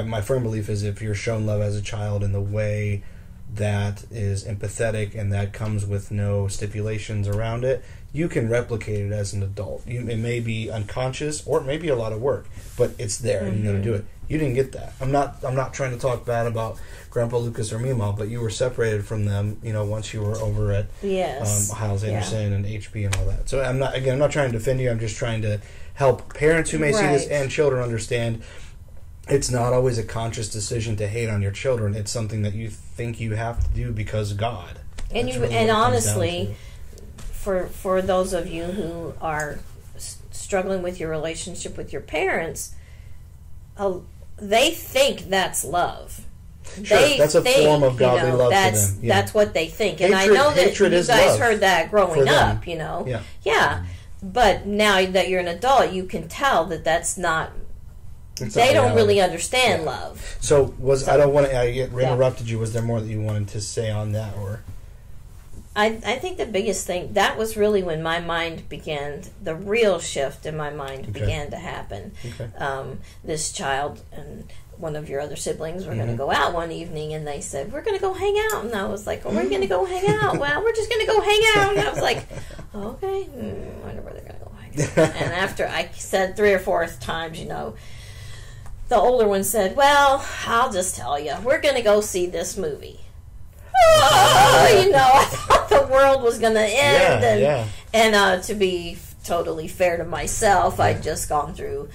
Speaker 1: my firm belief is if you're shown love as a child in the way that is empathetic and that comes with no stipulations around it, you can replicate it as an adult. It may be unconscious or it may be a lot of work, but it's there and you're going to do it. You didn't get that. I'm not trying to talk bad about Grandpa Lucas or Meemaw, but you were separated from them, once you were over at Hiles Anderson and HB and all that. So I'm not trying to defend you. I'm just trying to help parents who may see this and children understand it's not always a conscious decision to hate on your children. It's something that you think you have to do because of God.
Speaker 2: And honestly, for those of you who are struggling with your relationship with your parents, they think that's love.
Speaker 1: Sure, that's a form of godly love to them. Yeah.
Speaker 2: That's what they think. And I know that you guys heard that growing up, Yeah. But now that you're an adult, you can tell that that's not... They don't really understand love.
Speaker 1: So I don't want to interrupted you. Was there more that you wanted to say on that, or?
Speaker 2: I think the biggest thing, that was really when my mind began, the real shift in my mind began to happen. Okay. This child and one of your other siblings were going to go out one evening, and they said, "We're going to go hang out." And I was like, "Oh, we're going to go hang out." Well, we're just going to go hang out. And I was like, "Okay, I wonder where they're going to go hang out." And after I said 3 or 4 times, the older one said, "Well, I'll just tell you, we're going to go see this movie." I thought the world was going to end. And to be totally fair to myself, I'd just gone through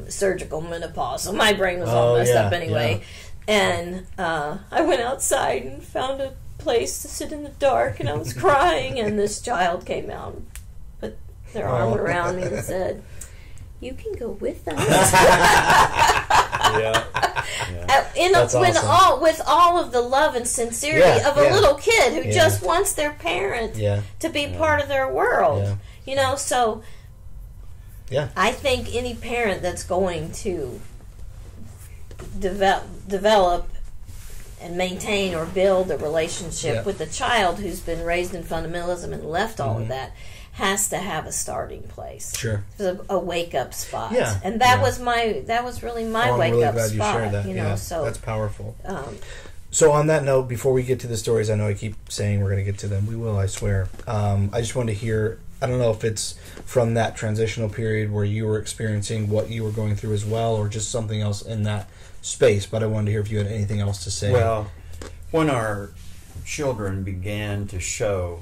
Speaker 2: surgical menopause, so my brain was all messed up anyway. And I went outside and found a place to sit in the dark, and I was crying, and this child came out and put their arm around me and said, "You can go with us."
Speaker 1: That's awesome.
Speaker 2: With all of the love and sincerity of a little kid who just wants their parent to be part of their world. So I think any parent that's going to develop and maintain or build a relationship with a child who's been raised in fundamentalism and left all of that has to have a starting place.
Speaker 1: Sure.
Speaker 2: A wake up spot.
Speaker 1: Yeah.
Speaker 2: And that was really my wake up spot. I'm really glad you shared that.
Speaker 1: So that's powerful. So on that note, before we get to the stories, I know I keep saying we're going to get to them. We will, I swear. I just wanted to hear I don't know if it's from that transitional period where you were experiencing what you were going through as well, or just something else in that space, but I wanted to hear if you had anything else to say.
Speaker 3: Well, when our children began to show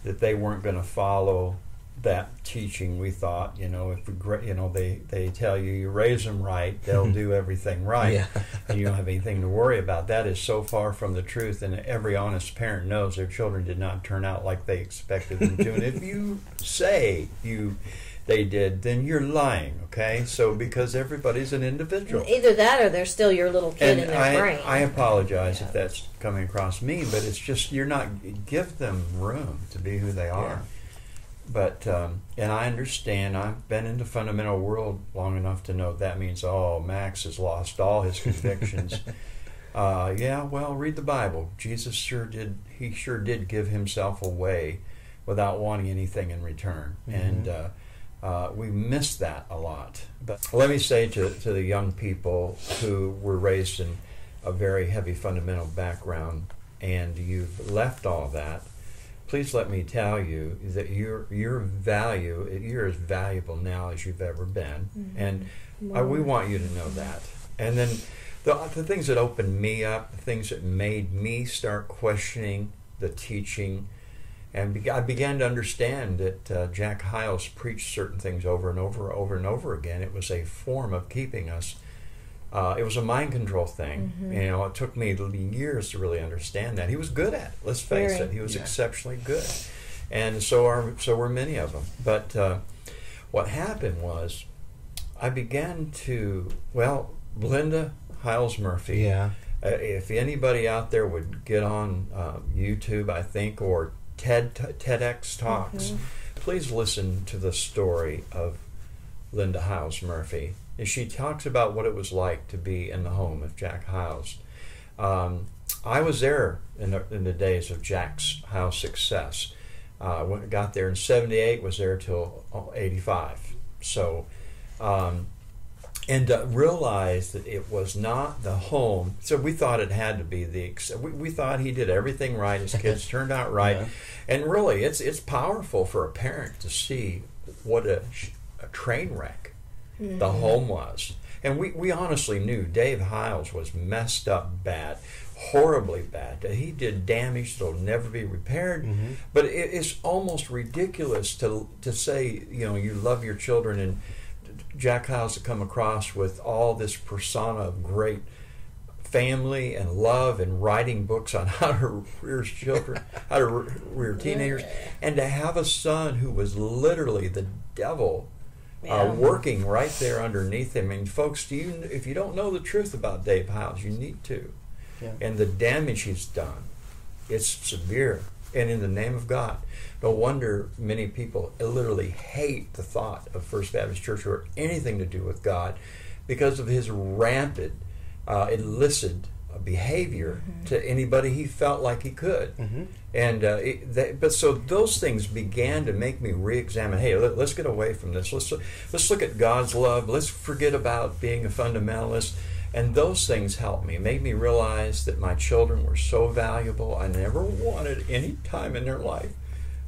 Speaker 3: that they weren't going to follow that teaching, we thought, if they tell you raise them right, they'll do everything right,
Speaker 1: Yeah.
Speaker 3: and you don't have anything to worry about. That is so far from the truth, and every honest parent knows their children did not turn out like they expected them to. And if you say they did, then you're lying, okay? So, because everybody's an individual.
Speaker 2: Either that or they're still your little kid in their brain.
Speaker 3: I apologize if that's coming across me, but it's just, give them room to be who they are.
Speaker 1: Yeah.
Speaker 3: But, and I understand, I've been in the fundamental world long enough to know that means, Max has lost all his convictions. Read the Bible. Jesus sure did give himself away without wanting anything in return. Mm-hmm. And we miss that a lot. But let me say to the young people who were raised in a very heavy fundamental background, and you've left all that, please let me tell you that you're as valuable now as you've ever been. Mm-hmm. And we want you to know that. And then the things that opened me up, the things that made me start questioning the teaching, and I began to understand that Jack Hyles preached certain things over and over again. It was a form of keeping us. It was a mind control thing. Mm-hmm. It took me years to really understand that. He was good at it. Let's face it. He was exceptionally good, and so were many of them. But what happened was, I began to Linda Hyles Murphy.
Speaker 1: Yeah.
Speaker 3: If anybody out there would get on YouTube, I think, or TEDx Talks, mm-hmm. please listen to the story of Linda Hyles Murphy. She talks about what it was like to be in the home of Jack Hyles. I was there in the days of Jack's Hyles' success. When I got there in '78, was there till '85. So, and realized that it was not the home. So we thought it had to be we thought he did everything right. His kids turned out right, yeah. And really, it's powerful for a parent to see what a train wreck the home was. And we honestly knew Dave Hyles was messed up bad, horribly bad. He did damage that'll never be repaired. Mm-hmm. But it's almost ridiculous to say, you love your children, and Jack Hyles to come across with all this persona of great family and love and writing books on how to rear children, how to rear teenagers, and to have a son who was literally the devil working right there underneath him. I mean, folks, if you don't know the truth about Dave Hyles, you need to. Yeah. And the damage he's done, it's severe. And in the name of God, no wonder many people literally hate the thought of First Baptist Church or anything to do with God because of his rampant, illicit behavior to anybody he felt like he could. Mm-hmm. And but so those things began to make me re-examine. Hey, let's get away from this. Let's look at God's love. Let's forget about being a fundamentalist. And those things helped me. Made me realize that my children were so valuable. I never wanted any time in their life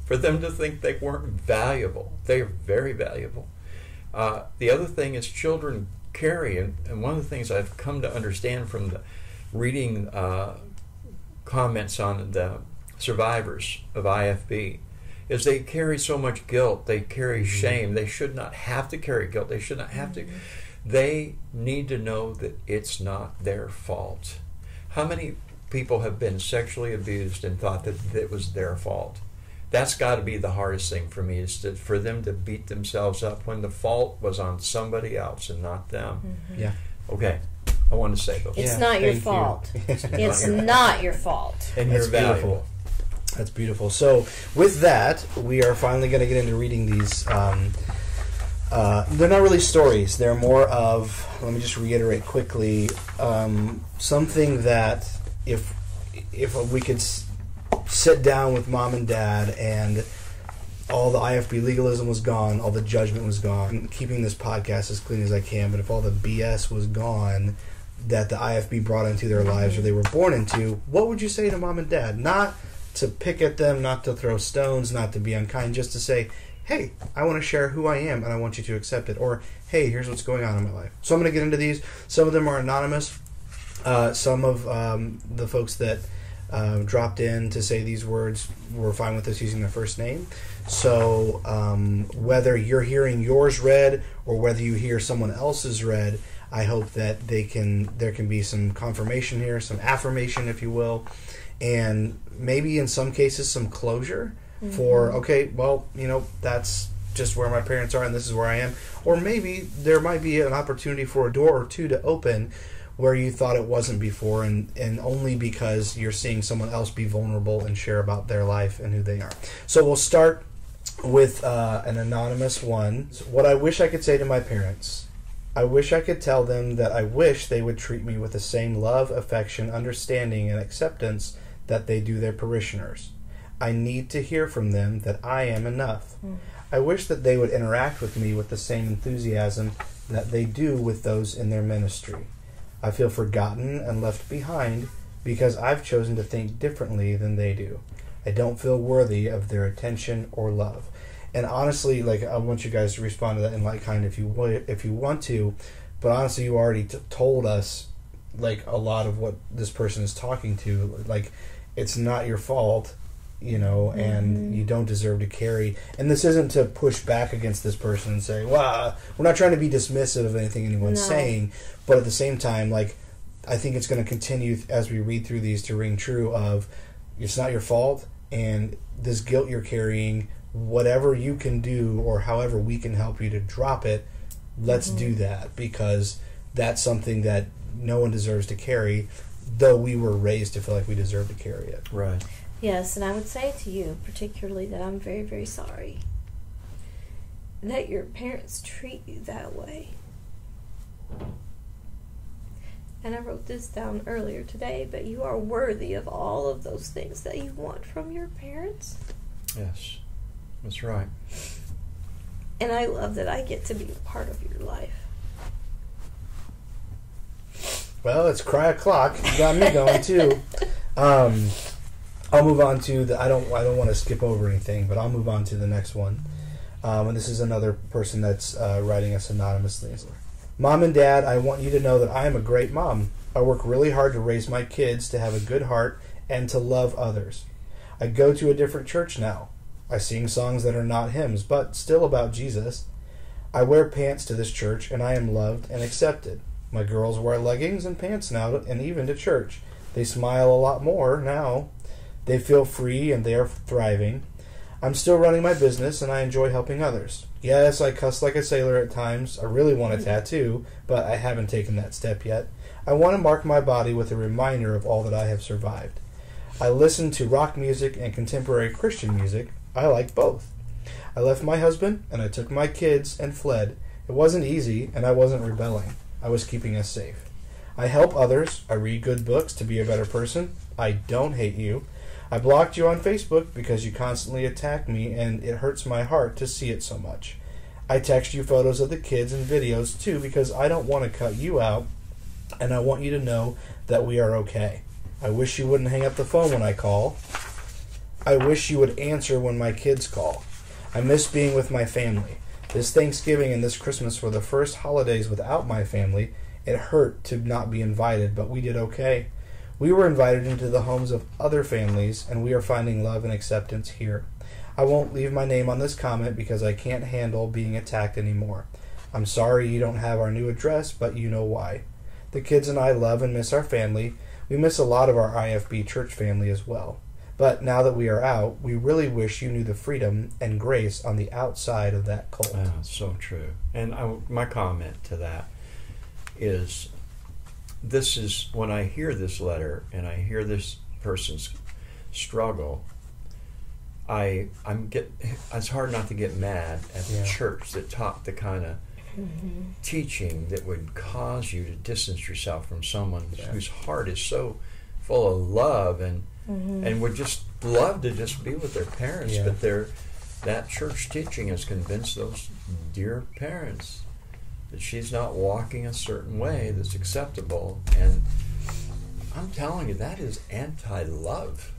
Speaker 3: for them to think they weren't valuable. They are very valuable. The other thing is children carry, and one of the things I've come to understand from the reading comments on the survivors of IFB is they carry so much guilt. They carry shame. They should not have to carry guilt. They should not have to. They need to know that it's not their fault. How many people have been sexually abused and thought that it was their fault? That's got to be the hardest thing for me, is for them to beat themselves up when the fault was on somebody else and not them. Mm-hmm. Yeah. Okay. I want to say those.
Speaker 2: It's not your fault. It's not your fault.
Speaker 3: And you're valuable.
Speaker 1: That's beautiful. So with that, we are finally going to get into reading these. They're not really stories. They're more of, let me just reiterate quickly, something that if we could sit down with mom and dad and all the IFB legalism was gone, all the judgment was gone, I'm keeping this podcast as clean as I can, but if all the BS was gone that the IFB brought into their lives or they were born into, what would you say to mom and dad? Not to pick at them, not to throw stones, not to be unkind, just to say, hey, I want to share who I am and I want you to accept it. Or, hey, here's what's going on in my life. So I'm going to get into these. Some of them are anonymous. Some of the folks that dropped in to say these words were fine with us using their first name. So whether you're hearing yours read or whether you hear someone else's read, I hope that there can be some confirmation here, some affirmation, if you will, and maybe in some cases some closure for, okay, well, that's just where my parents are and this is where I am. Or maybe there might be an opportunity for a door or two to open where you thought it wasn't before, and only because you're seeing someone else be vulnerable and share about their life and who they are. So we'll start with an anonymous one. What I wish I could say to my parents. I wish I could tell them that I wish they would treat me with the same love, affection, understanding, and acceptance that they do their parishioners. I need to hear from them that I am enough. I wish that they would interact with me with the same enthusiasm that they do with those in their ministry. I feel forgotten and left behind because I've chosen to think differently than they do. I don't feel worthy of their attention or love. And honestly, I want you guys to respond to that in like kind if you want to. But honestly, you already told us a lot of what this person is talking to. It's not your fault, and you don't deserve to carry. And this isn't to push back against this person and say, "Wow, we're not trying to be dismissive of anything anyone's saying." But at the same time, I think it's going to continue as we read through these to ring true of it's not your fault, and this guilt you're carrying, whatever you can do or however we can help you to drop it, let's do that, because that's something that no one deserves to carry, though we were raised to feel like we deserve to carry it.
Speaker 3: Right.
Speaker 2: Yes, and I would say to you particularly that I'm very, very sorry that your parents treat you that way. And I wrote this down earlier today, but you are worthy of all of those things that you want from your parents.
Speaker 3: Yes, that's right.
Speaker 2: And I love that I get to be a part of your life.
Speaker 1: Well, it's cry o'clock. You got me going too. I'll move on to I don't want to skip over anything, but I'll move on to the next one. And this is another person that's writing us anonymously. Mom and Dad, I want you to know that I am a great mom. I work really hard to raise my kids to have a good heart and to love others. I go to a different church now. I sing songs that are not hymns, but still about Jesus. I wear pants to this church, and I am loved and accepted. My girls wear leggings and pants now, and even to church. They smile a lot more now. They feel free, and they are thriving. I'm still running my business, and I enjoy helping others. Yes, I cuss like a sailor at times. I really want a tattoo, but I haven't taken that step yet. I want to mark my body with a reminder of all that I have survived. I listen to rock music and contemporary Christian music. I like both. I left my husband, and I took my kids and fled. It wasn't easy, and I wasn't rebelling. I was keeping us safe. I help others. I read good books to be a better person. I don't hate you. I blocked you on Facebook because you constantly attack me, and it hurts my heart to see it so much. I text you photos of the kids and videos, too, because I don't want to cut you out, and I want you to know that we are okay. I wish you wouldn't hang up the phone when I call. I wish you would answer when my kids call. I miss being with my family. This Thanksgiving and this Christmas were the first holidays without my family. It hurt to not be invited, but we did okay. We were invited into the homes of other families, and we are finding love and acceptance here. I won't leave my name on this comment because I can't handle being attacked anymore. I'm sorry you don't have our new address, but you know why. The kids and I love and miss our family. We miss a lot of our IFB church family as well. But now that we are out, we really wish you knew the freedom and grace on the outside of that cult.
Speaker 3: Oh, so true. And my comment to that is, this is when I hear this letter and I hear this person's struggle, it's hard not to get mad at the church that taught the kind of teaching that would cause you to distance yourself from someone whose heart is so full of love and would just love to just be with their parents, but that church teaching has convinced those dear parents that she's not walking a certain way that's acceptable. And I'm telling you, that is anti-love.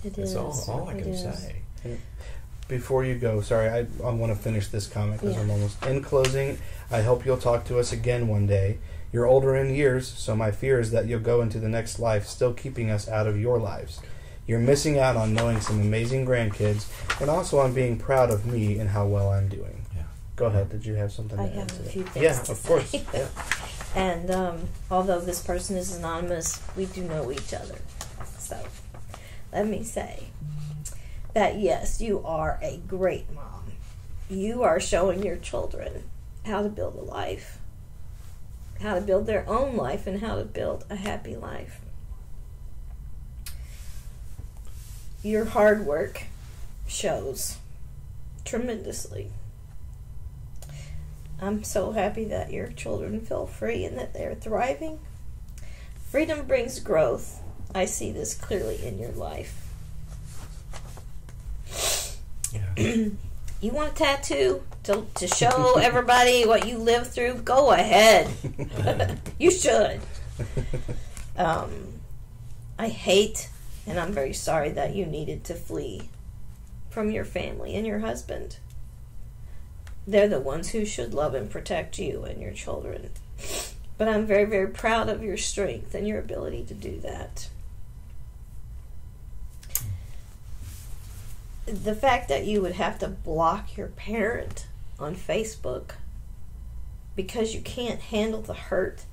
Speaker 2: It
Speaker 3: That's
Speaker 2: is.
Speaker 3: all I can say.
Speaker 1: before you go, sorry, I want to finish this comment because I'm almost in closing. I hope you'll talk to us again one day. You're older in years, so my fear is that you'll go into the next life still keeping us out of your lives. You're missing out on knowing some amazing grandkids and also on being proud of me and how well I'm doing. Yeah. Go ahead. Did you have something to add?
Speaker 2: I have a few things.
Speaker 1: Yeah, of course. Yeah.
Speaker 2: And although this person is anonymous, we do know each other. So let me say that yes, you are a great mom. You are showing your children how to build a life, how to build their own life, and how to build a happy life. Your hard work shows tremendously. I'm so happy that your children feel free and that they're thriving. Freedom brings growth. I see this clearly in your life. Yeah. You want a tattoo to show everybody what you lived through? Go ahead. You should. I hate, and I'm very sorry that you needed to flee from your family and your husband. They're the ones who should love and protect you and your children. But I'm very, very proud of your strength and your ability to do that. The fact that you would have to block your parent on Facebook because you can't handle the hurt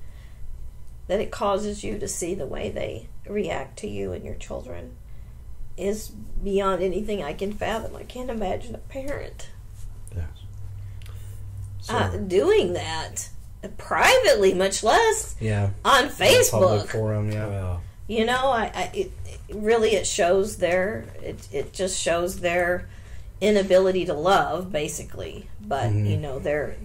Speaker 2: that it causes you to see the way they react to you and your children is beyond anything I can fathom. I can't imagine a parent doing that privately, much less on Facebook.
Speaker 1: Public forum,
Speaker 2: You know, it really it shows it just shows their inability to love, basically. But you know, their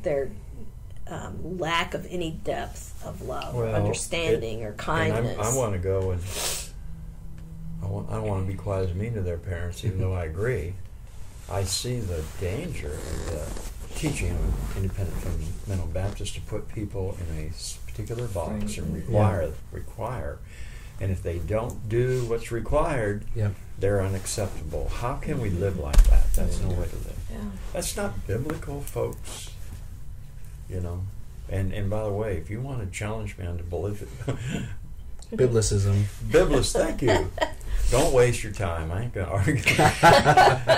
Speaker 2: lack of any depth of love, understanding, or kindness.
Speaker 3: I want to go and I don't want to be quite as mean to their parents, even though I agree. I see the danger of the teaching of independent fundamental Baptists to put people in a particular box and require. And if they don't do what's required, they're unacceptable. How can we live like that? That's no way to live. Yeah. That's not biblical, folks. You know. And by the way, if you want to challenge me on the
Speaker 1: Biblicism.
Speaker 3: Thank you. Don't waste your time. I ain't going to argue.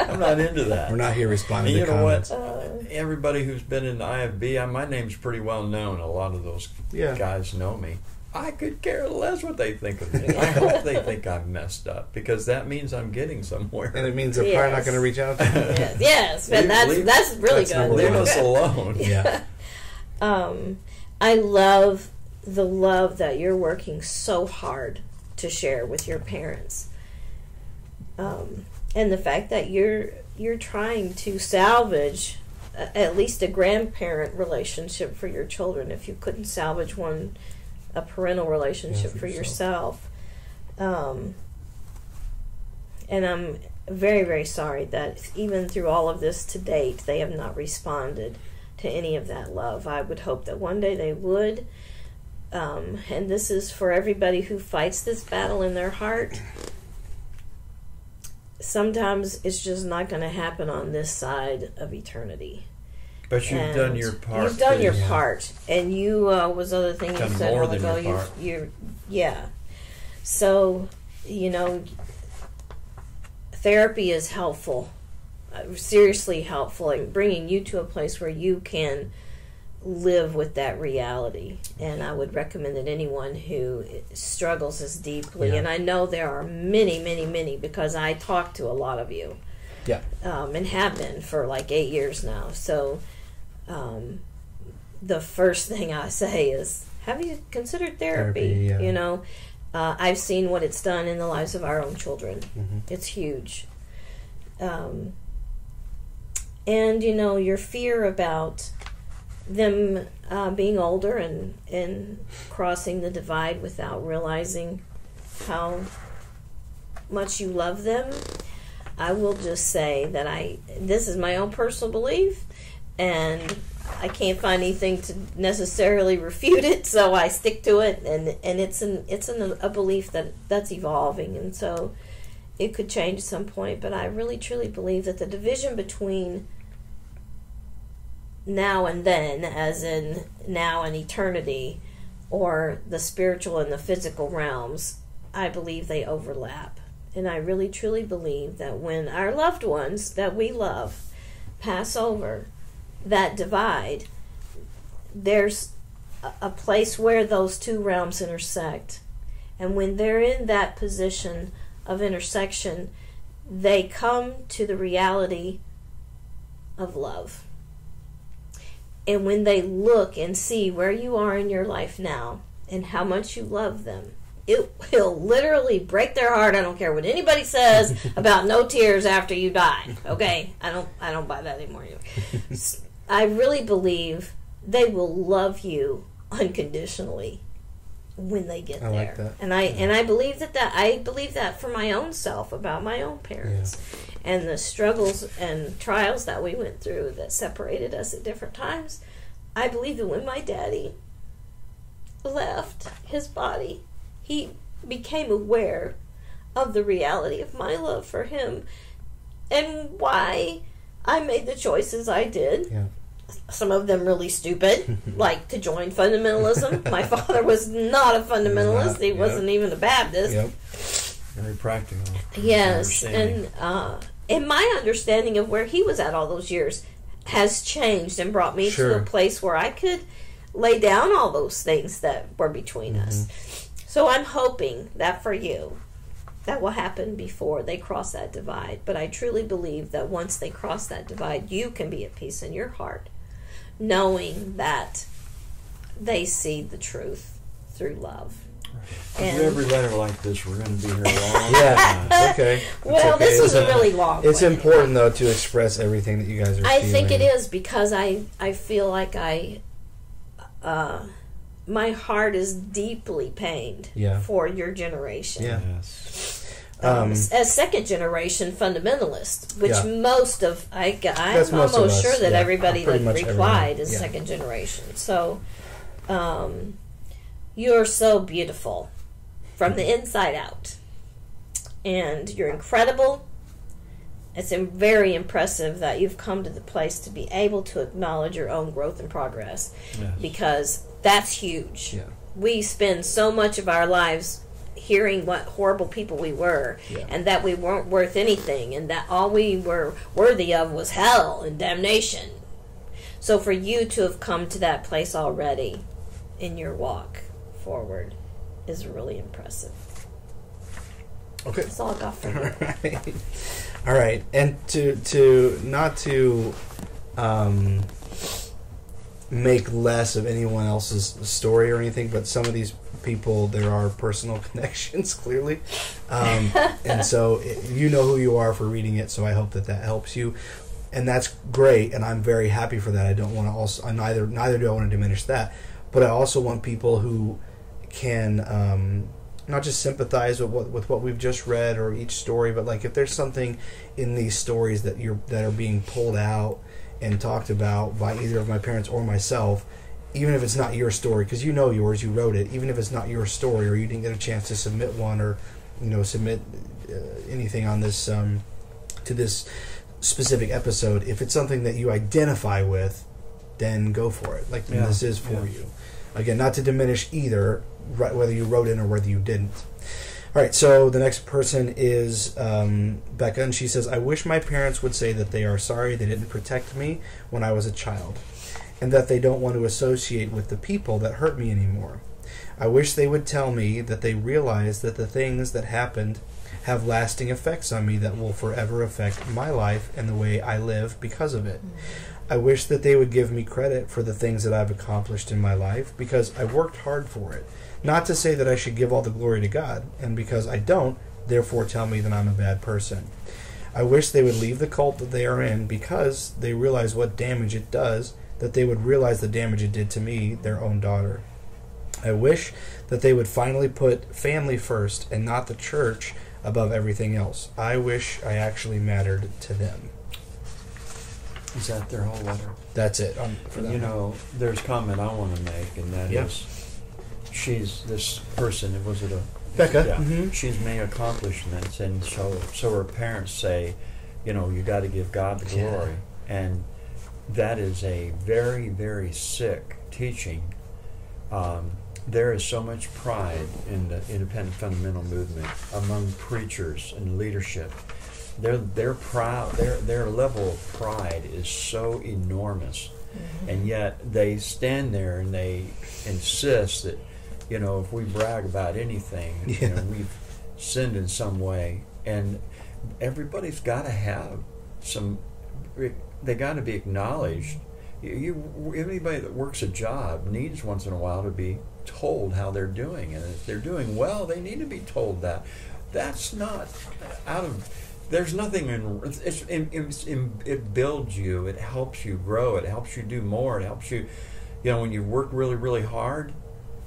Speaker 3: I'm not into that.
Speaker 1: We're not here responding
Speaker 3: to
Speaker 1: comments.
Speaker 3: What? Everybody who's been in the IFB, my name's pretty well known. A lot of those guys know me. I could care less what they think of me. I hope they think I've messed up, because that means I'm getting somewhere.
Speaker 1: And it means they're probably not going to reach out to you.
Speaker 2: Yes, and that's really good.
Speaker 3: Leave us alone.
Speaker 1: Yeah.
Speaker 2: I love the love that you're working so hard to share with your parents. And the fact that you're trying to salvage at least a grandparent relationship for your children, if you couldn't salvage a parental relationship for yourself. And I'm very, very sorry that even through all of this to date, they have not responded to any of that love. I would hope that one day they would. And this is for everybody who fights this battle in their heart. Sometimes it's just not going to happen on this side of eternity.
Speaker 3: But you've done your part.
Speaker 2: You've done your part, and you was other thing you said a while ago. So, you know, therapy is helpful, seriously helpful, in bringing you to a place where you can live with that reality. And I would recommend that anyone who struggles as deeply, and I know there are many, many, many, because I talk to a lot of you, and have been for like 8 years now. So the first thing I say is, have you considered therapy? You know, I've seen what it's done in the lives of our own children. It's huge. And you know, your fear about them being older and crossing the divide without realizing how much you love them. I will just say that this is my own personal belief, and I can't find anything to necessarily refute it, so I stick to it, and it's a belief that's evolving. And so it could change at some point, but I really truly believe that the division between now and then, as in now and eternity, or the spiritual and the physical realms, I believe they overlap. And I really truly believe that when our loved ones that we love pass over that divide, there's a place where those two realms intersect. And when they're in that position of intersection, they come to the reality of love. And when they look and see where you are in your life now and how much you love them, it will literally break their heart. I don't care what anybody says about no tears after you die. Okay? I don't buy that anymore. I really believe they will love you unconditionally when they get there.
Speaker 1: Like that.
Speaker 2: And I believe that I believe that for my own self, about my own parents. Yeah. And the struggles and trials that we went through that separated us at different times. I believe that when my daddy left his body, he became aware of the reality of my love for him and why I made the choices I did.
Speaker 1: Yeah.
Speaker 2: Some of them really stupid, like to join fundamentalism. My father was not a fundamentalist. He wasn't even a Baptist.
Speaker 1: Yep.
Speaker 3: Very practical.
Speaker 2: Yes, and my understanding of where he was at all those years has changed and brought me to a place where I could lay down all those things that were between us. So I'm hoping that for you, that will happen before they cross that divide. But I truly believe that once they cross that divide, you can be at peace in your heart, knowing that they see the truth through love.
Speaker 3: And every letter like this, we're going to be here a long
Speaker 1: time. Okay.
Speaker 2: Well,
Speaker 1: okay.
Speaker 2: this was a really long
Speaker 1: It's important, though, to express everything that you guys are feeling.
Speaker 2: I think it is, because I feel like my heart is deeply pained for your generation.
Speaker 1: Yeah.
Speaker 3: Yes.
Speaker 2: As second generation fundamentalists, which most of I'm
Speaker 1: most
Speaker 2: almost
Speaker 1: of us,
Speaker 2: sure that everybody that replied
Speaker 1: everyone.
Speaker 2: is second generation. So you're so beautiful from the inside out, and you're incredible. It's very impressive that you've come to the place to be able to acknowledge your own growth and progress, because that's huge.
Speaker 1: Yeah.
Speaker 2: We spend so much of our lives hearing what horrible people we were, and that we weren't worth anything, and that all we were worthy of was hell and damnation. So for you to have come to that place already in your walk forward is really impressive.
Speaker 1: Okay.
Speaker 2: That's all I got for you.
Speaker 1: All right. And to not to make less of anyone else's story or anything, but some of these people, there are personal connections, clearly. And so you know who you are for reading it, so I hope that helps you. And that's great, and I'm very happy for that. I don't want to also, neither do I want to diminish that, but I also want people who can not just sympathize with what we've just read or each story, but like if there's something in these stories that are being pulled out and talked about by either of my parents or myself, even if it's not your story, because you know yours, you wrote it, even if it's not your story or you didn't get a chance to submit one or submit anything on this to this specific episode, if it's something that you identify with, then go for it. Like this is for you. Again, not to diminish either, whether you wrote in or whether you didn't. All right, so the next person is Becca, and she says, I wish my parents would say that they are sorry they didn't protect me when I was a child, and that they don't want to associate with the people that hurt me anymore. I wish they would tell me that they realize that the things that happened have lasting effects on me that will forever affect my life and the way I live because of it. I wish that they would give me credit for the things that I've accomplished in my life, because I worked hard for it. Not to say that I should give all the glory to God, and because I don't, therefore tell me that I'm a bad person. I wish they would leave the cult that they are in because they realize what damage it does, that they would realize the damage it did to me, their own daughter. I wish that they would finally put family first and not the church above everything else. I wish I actually mattered to them.
Speaker 3: Is that their whole letter?
Speaker 1: That's it. For that
Speaker 3: there's a comment I want to make, and that is, this person, was it a
Speaker 1: Becca.
Speaker 3: Yeah.
Speaker 1: Mm-hmm.
Speaker 3: She's made accomplishments, and so her parents say, you know, you got to give God the glory, and that is a very, very sick teaching. There is so much pride in the independent fundamental movement among preachers and leadership. They're proud. Their level of pride is so enormous, and yet they stand there and they insist that, you know, if we brag about anything, you know, we've sinned in some way, and everybody's got to have some. They got to be acknowledged. Anybody that works a job needs once in a while to be told how they're doing, and if they're doing well, they need to be told that. That's not out of. There's nothing it builds you. It helps you grow. It helps you do more. It helps you, you know, when you work really, really hard,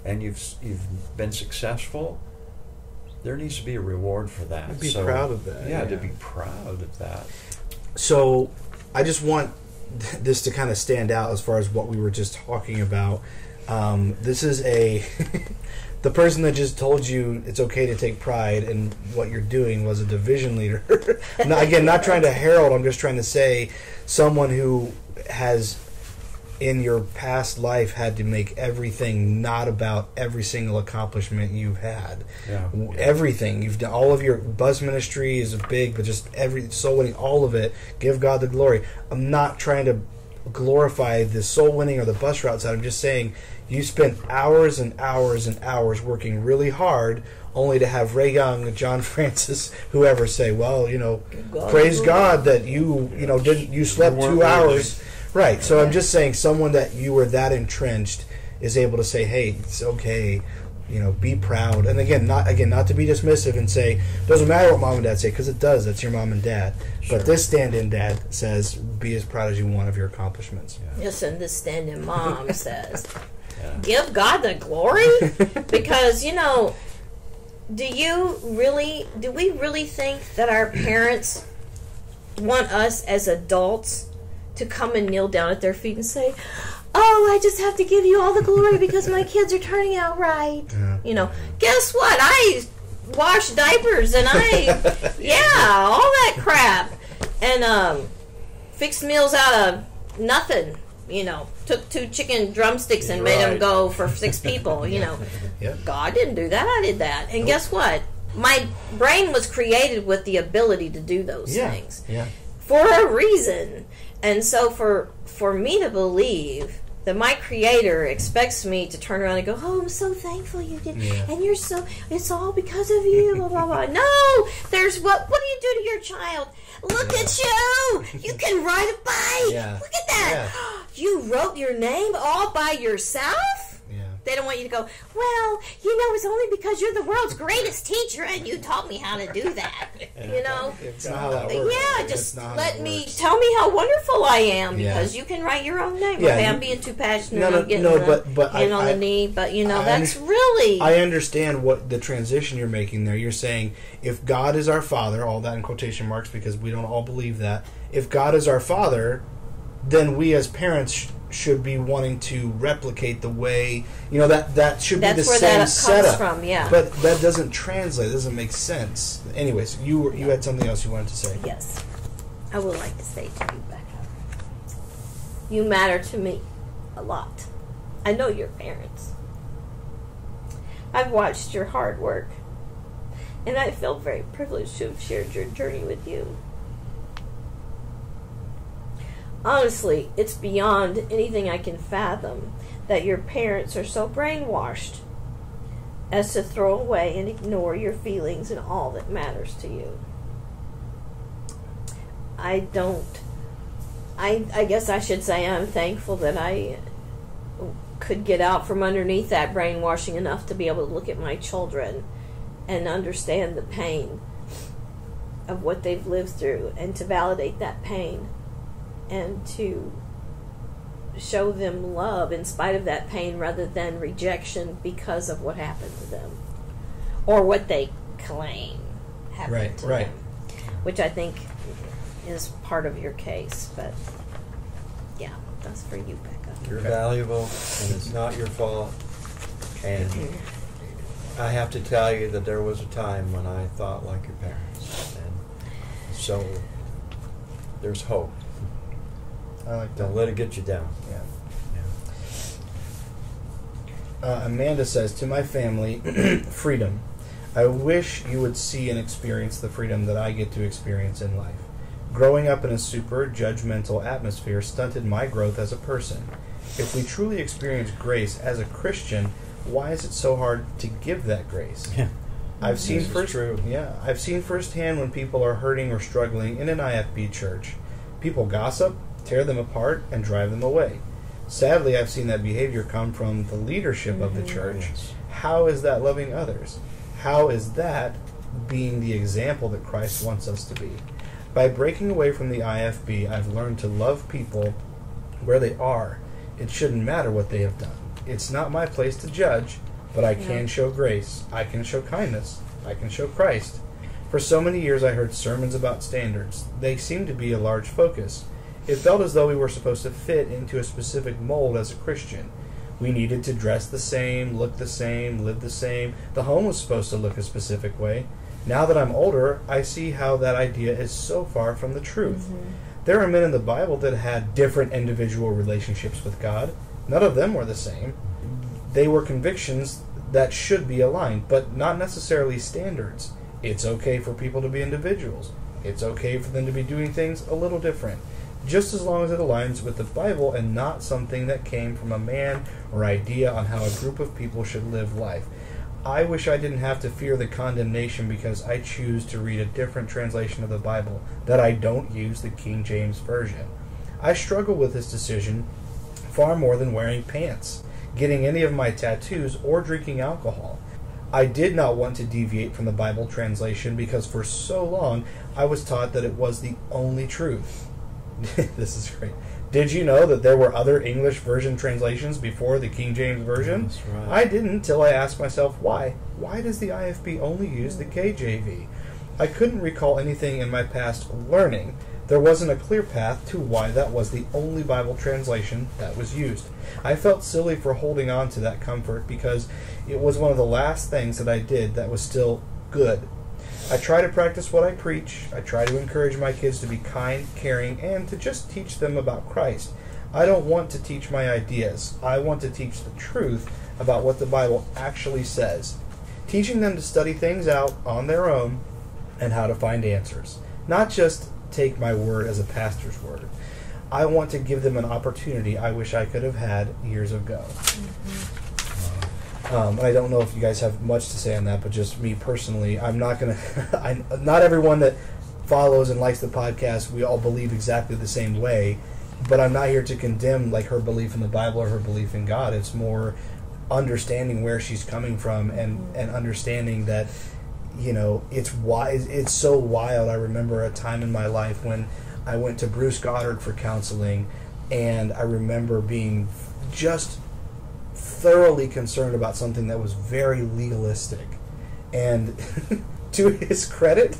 Speaker 3: and you've been successful. There needs to be a reward for that.
Speaker 1: Be proud of that.
Speaker 3: Yeah, to be proud of that.
Speaker 1: So, I just want this to kind of stand out as far as what we were just talking about. This is the person that just told you it's okay to take pride in what you're doing was a division leader. Not trying to herald, I'm just trying to say someone who has in your past life had to make everything not about every single accomplishment you've had.
Speaker 3: Yeah.
Speaker 1: Everything you've done, all of your bus ministry is big, but just every soul winning, all of it, give God the glory. I'm not trying to glorify the soul winning or the bus route side. I'm just saying you spent hours and hours and hours working really hard, only to have Ray Young, John Francis, whoever say, "Well, you know, praise God that you slept 2 hours." Right. So I'm just saying, someone that you were that entrenched is able to say, "Hey, it's okay. You know, be proud." And again, not to be dismissive and say doesn't matter what mom and dad say, because it does. That's your mom and dad. Sure. But this stand-in dad says, "Be as proud as you want of your accomplishments."
Speaker 2: Yeah. Yes, and this stand-in mom says, "Give God the glory," because you know. Do we really think that our parents want us as adults to come and kneel down at their feet and say, "Oh, I just have to give you all the glory because my kids are turning out right"?
Speaker 1: Yeah.
Speaker 2: You know, guess what? I wash diapers and all that crap, and fixed meals out of nothing. You know, took 2 chicken drumsticks and made them go for 6 people. You know, God didn't do that. I did that, and guess what? My brain was created with the ability to do those things for a reason. And so for me to believe that my Creator expects me to turn around and go, "Oh, I'm so thankful you did, and it's all because of you." Blah blah blah. No, there's what do you do to your child? Look at you! You can ride a bike.
Speaker 1: Yeah.
Speaker 2: Look at that. Yeah. You wrote your name all by yourself.
Speaker 1: Yeah.
Speaker 2: They don't want you to go, "Well, you know, it's only because you're the world's greatest teacher and you taught me how to do that." You know?
Speaker 1: It's not how that works.
Speaker 2: Yeah, just tell me how wonderful I am because you can write your own name. Okay, I'm being too passionate. I'm getting on the knee, but you know, that's really...
Speaker 1: I understand what the transition you're making there. You're saying, if God is our Father, all that in quotation marks because we don't all believe that, if God is our Father, then we as parents should be wanting to replicate the way, you know, that should be the same setup.
Speaker 2: From, yeah.
Speaker 1: But that doesn't translate. It doesn't make sense. Anyways, you had something else you wanted to say.
Speaker 2: Yes. I would like to say to you, Becca, you matter to me a lot. I know your parents. I've watched your hard work, and I feel very privileged to have shared your journey with you. Honestly, it's beyond anything I can fathom that your parents are so brainwashed as to throw away and ignore your feelings and all that matters to you. I guess I should say I'm thankful that I could get out from underneath that brainwashing enough to be able to look at my children and understand the pain of what they've lived through and to validate that pain and to show them love in spite of that pain rather than rejection because of what happened to them or what they claim happened to them, which I think is part of your case. But yeah, that's for you, Becca.
Speaker 3: You're valuable, and it's not your fault. And I have to tell you that there was a time when I thought like your parents, and so there's hope.
Speaker 1: I like that.
Speaker 3: Don't let it get you down.
Speaker 1: Yeah. Amanda says, to my family, freedom. I wish you would see and experience the freedom that I get to experience in life. Growing up in a super judgmental atmosphere stunted my growth as a person. If we truly experience grace as a Christian, why is it so hard to give that grace?
Speaker 3: Yeah.
Speaker 1: I've seen
Speaker 3: I've
Speaker 1: seen firsthand when people are hurting or struggling in an IFB church. People gossip, tear them apart, and drive them away. Sadly, I've seen that behavior come from the leadership of the church.
Speaker 3: Yes.
Speaker 1: How is that loving others? How is that being the example that Christ wants us to be? By breaking away from the IFB, I've learned to love people where they are. It shouldn't matter what they have done. It's not my place to judge, but I can show grace. I can show kindness. I can show Christ. For so many years I heard sermons about standards. They seemed to be a large focus. It felt as though we were supposed to fit into a specific mold as a Christian. We needed to dress the same, look the same, live the same. The home was supposed to look a specific way. Now that I'm older, I see how that idea is so far from the truth. There are men in the Bible that had different individual relationships with God. None of them were the same. They were convictions that should be aligned, but not necessarily standards. It's okay for people to be individuals. It's okay for them to be doing things a little different, just as long as it aligns with the Bible and not something that came from a man or idea on how a group of people should live life. I wish I didn't have to fear the condemnation because I choose to read a different translation of the Bible, that I don't use the King James Version. I struggle with this decision far more than wearing pants, getting any of my tattoos, or drinking alcohol. I did not want to deviate from the Bible translation because for so long I was taught that it was the only truth. This is great. Did you know that there were other English version translations before the King James Version?
Speaker 3: That's right.
Speaker 1: I didn't till I asked myself why. Why does the IFB only use the KJV? I couldn't recall anything in my past learning. There wasn't a clear path to why that was the only Bible translation that was used. I felt silly for holding on to that comfort because it was one of the last things that I did that was still good. I try to practice what I preach. I try to encourage my kids to be kind, caring, and to just teach them about Christ. I don't want to teach my ideas. I want to teach the truth about what the Bible actually says. Teaching them to study things out on their own and how to find answers. Not just take my word as a pastor's word. I want to give them an opportunity I wish I could have had years ago. I don't know if you guys have much to say on that, but just me personally, I'm not going to... not everyone that follows and likes the podcast, we all believe exactly the same way, but I'm not here to condemn like her belief in the Bible or her belief in God. It's more understanding where she's coming from and understanding that, you know, it's so wild. I remember a time in my life when I went to Bruce Goddard for counseling, and I remember being just thoroughly concerned about something that was very legalistic. And to his credit,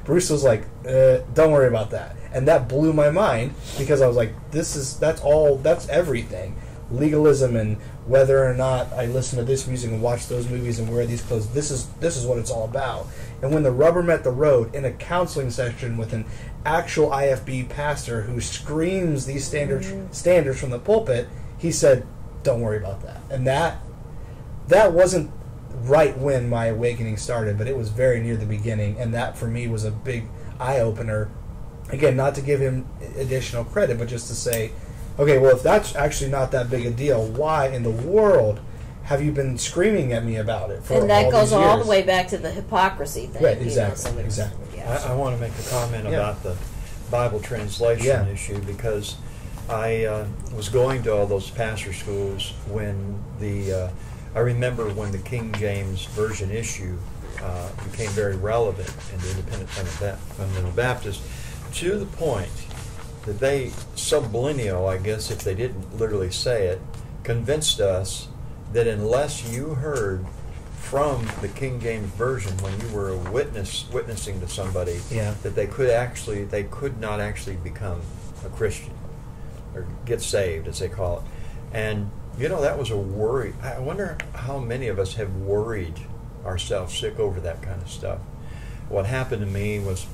Speaker 1: Bruce was like, don't worry about that. And that blew my mind because I was like, that's everything. Legalism and whether or not I listen to this music and watch those movies and wear these clothes, this is what it's all about. And when the rubber met the road in a counseling session with an actual IFB pastor who screams these standards from the pulpit, he said, don't worry about that. And that wasn't right when my awakening started, but it was very near the beginning, and that for me was a big eye-opener. Again, not to give him additional credit, but just to say, okay, well, if that's actually not that big a deal, why in the world have you been screaming at me about it for all these years?
Speaker 2: And that goes all the way back to the hypocrisy thing.
Speaker 1: Right, exactly.
Speaker 3: Yeah. I want to make a comment about the Bible translation issue because I was going to all those pastor schools when I remember when the King James Version issue became very relevant in the Independent Fundamental Baptist, to the point that they, subliminal, I guess, if they didn't literally say it, convinced us that unless you heard from the King James Version when you were witnessing to somebody, that they could not actually become a Christian or get saved, as they call it. And You know, that was a worry. I wonder how many of us have worried ourselves sick over that kind of stuff. What happened to me was,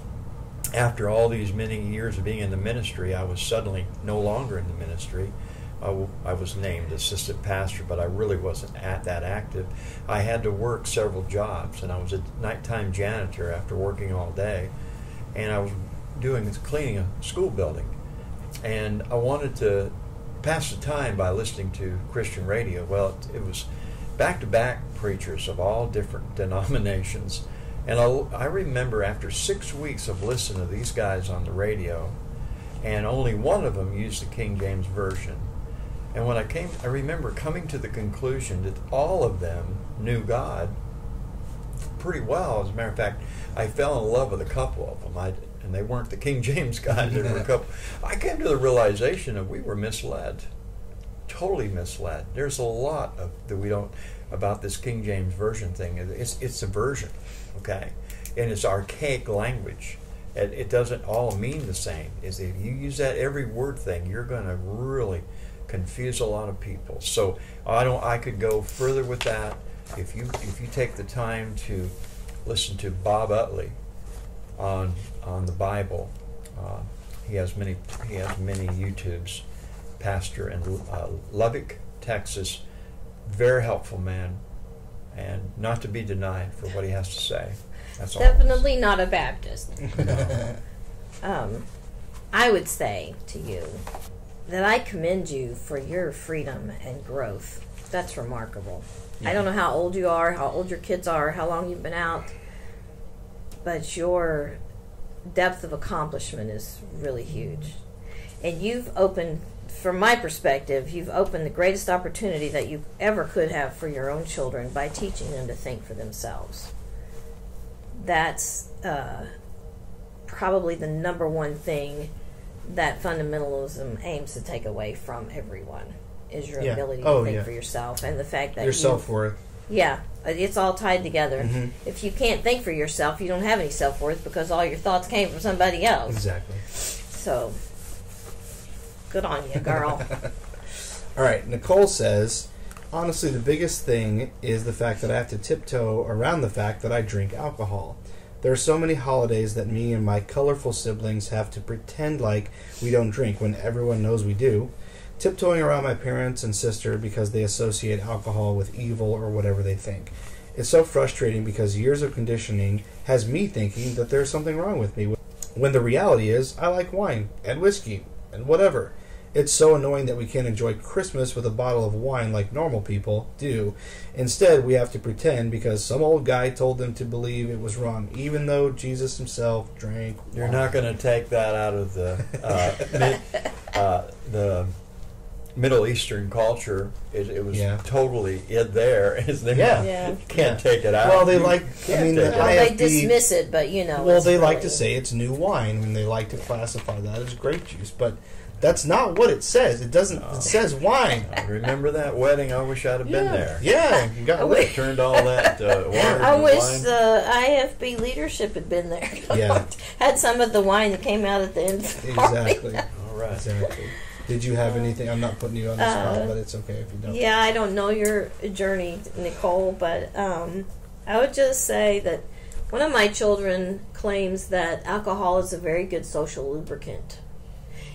Speaker 3: after all these many years of being in the ministry, I was suddenly no longer in the ministry. I was named assistant pastor, but I really wasn't that active. I had to work several jobs, and I was a nighttime janitor after working all day, and I was cleaning a school building. And I wanted to pass the time by listening to Christian radio. Well, it was back-to-back preachers of all different denominations. And I remember after 6 weeks of listening to these guys on the radio, and only one of them used the King James Version. And when I remember coming to the conclusion that all of them knew God pretty well. As a matter of fact, I fell in love with a couple of them. And they weren't the King James guys. They were a couple. I came to the realization that we were misled, totally misled. There's a lot that we don't about this King James Version thing. It's a version, okay, and it's archaic language. It doesn't all mean the same. If you use that every word thing, you're going to really confuse a lot of people. So I could go further with that. If you take the time to listen to Bob Utley on the Bible, he has many YouTubes. Pastor in Lubbock, Texas, very helpful man, and not to be denied for what he has to say. That's all.
Speaker 2: Definitely not a Baptist.
Speaker 3: No.
Speaker 2: I would say to you that I commend you for your freedom and growth. That's remarkable. I don't know how old you are, how old your kids are, how long you've been out, but your depth of accomplishment is really huge. And you've opened, from my perspective, you've opened the greatest opportunity that you ever could have for your own children by teaching them to think for themselves. That's probably the number one thing that fundamentalism aims to take away from everyone, is your ability to think for yourself, and the fact that
Speaker 1: your self-worth.
Speaker 2: Yeah, it's all tied together.
Speaker 1: Mm-hmm.
Speaker 2: If you can't think for yourself, you don't have any self-worth, because all your thoughts came from somebody else.
Speaker 1: Exactly.
Speaker 2: So, good on you, girl.
Speaker 1: All right, Nicole says, honestly, the biggest thing is the fact that I have to tiptoe around the fact that I drink alcohol. There are so many holidays that me and my colorful siblings have to pretend like we don't drink when everyone knows we do. Tiptoeing around my parents and sister because they associate alcohol with evil or whatever they think. It's so frustrating because years of conditioning has me thinking that there's something wrong with me, when the reality is I like wine and whiskey and whatever. It's so annoying that we can't enjoy Christmas with a bottle of wine like normal people do. Instead, we have to pretend because some old guy told them to believe it was wrong, even though Jesus himself drank wine.
Speaker 3: You're not going to take that out of the Middle Eastern culture. It was totally in there. You can't take it out.
Speaker 1: Well, they like. I mean, the IFB,
Speaker 2: they dismiss it, but you know.
Speaker 1: Well, they like to say it's new wine, and they like to classify that as grape juice, but that's not what it says. It doesn't. It says wine.
Speaker 3: I remember that wedding? I wish I'd have been there.
Speaker 1: Yeah, you got lit.
Speaker 3: Turned all that water.
Speaker 2: I wish
Speaker 3: wine.
Speaker 2: the IFB leadership had been there.
Speaker 1: Yeah,
Speaker 2: had some of the wine that came out at the end of the party.
Speaker 1: Exactly.
Speaker 3: All right.
Speaker 1: Exactly. Did you have anything? I'm not putting you on the spot, but it's okay if you don't.
Speaker 2: Yeah, I don't know your journey, Nicole, but I would just say that one of my children claims that alcohol is a very good social lubricant.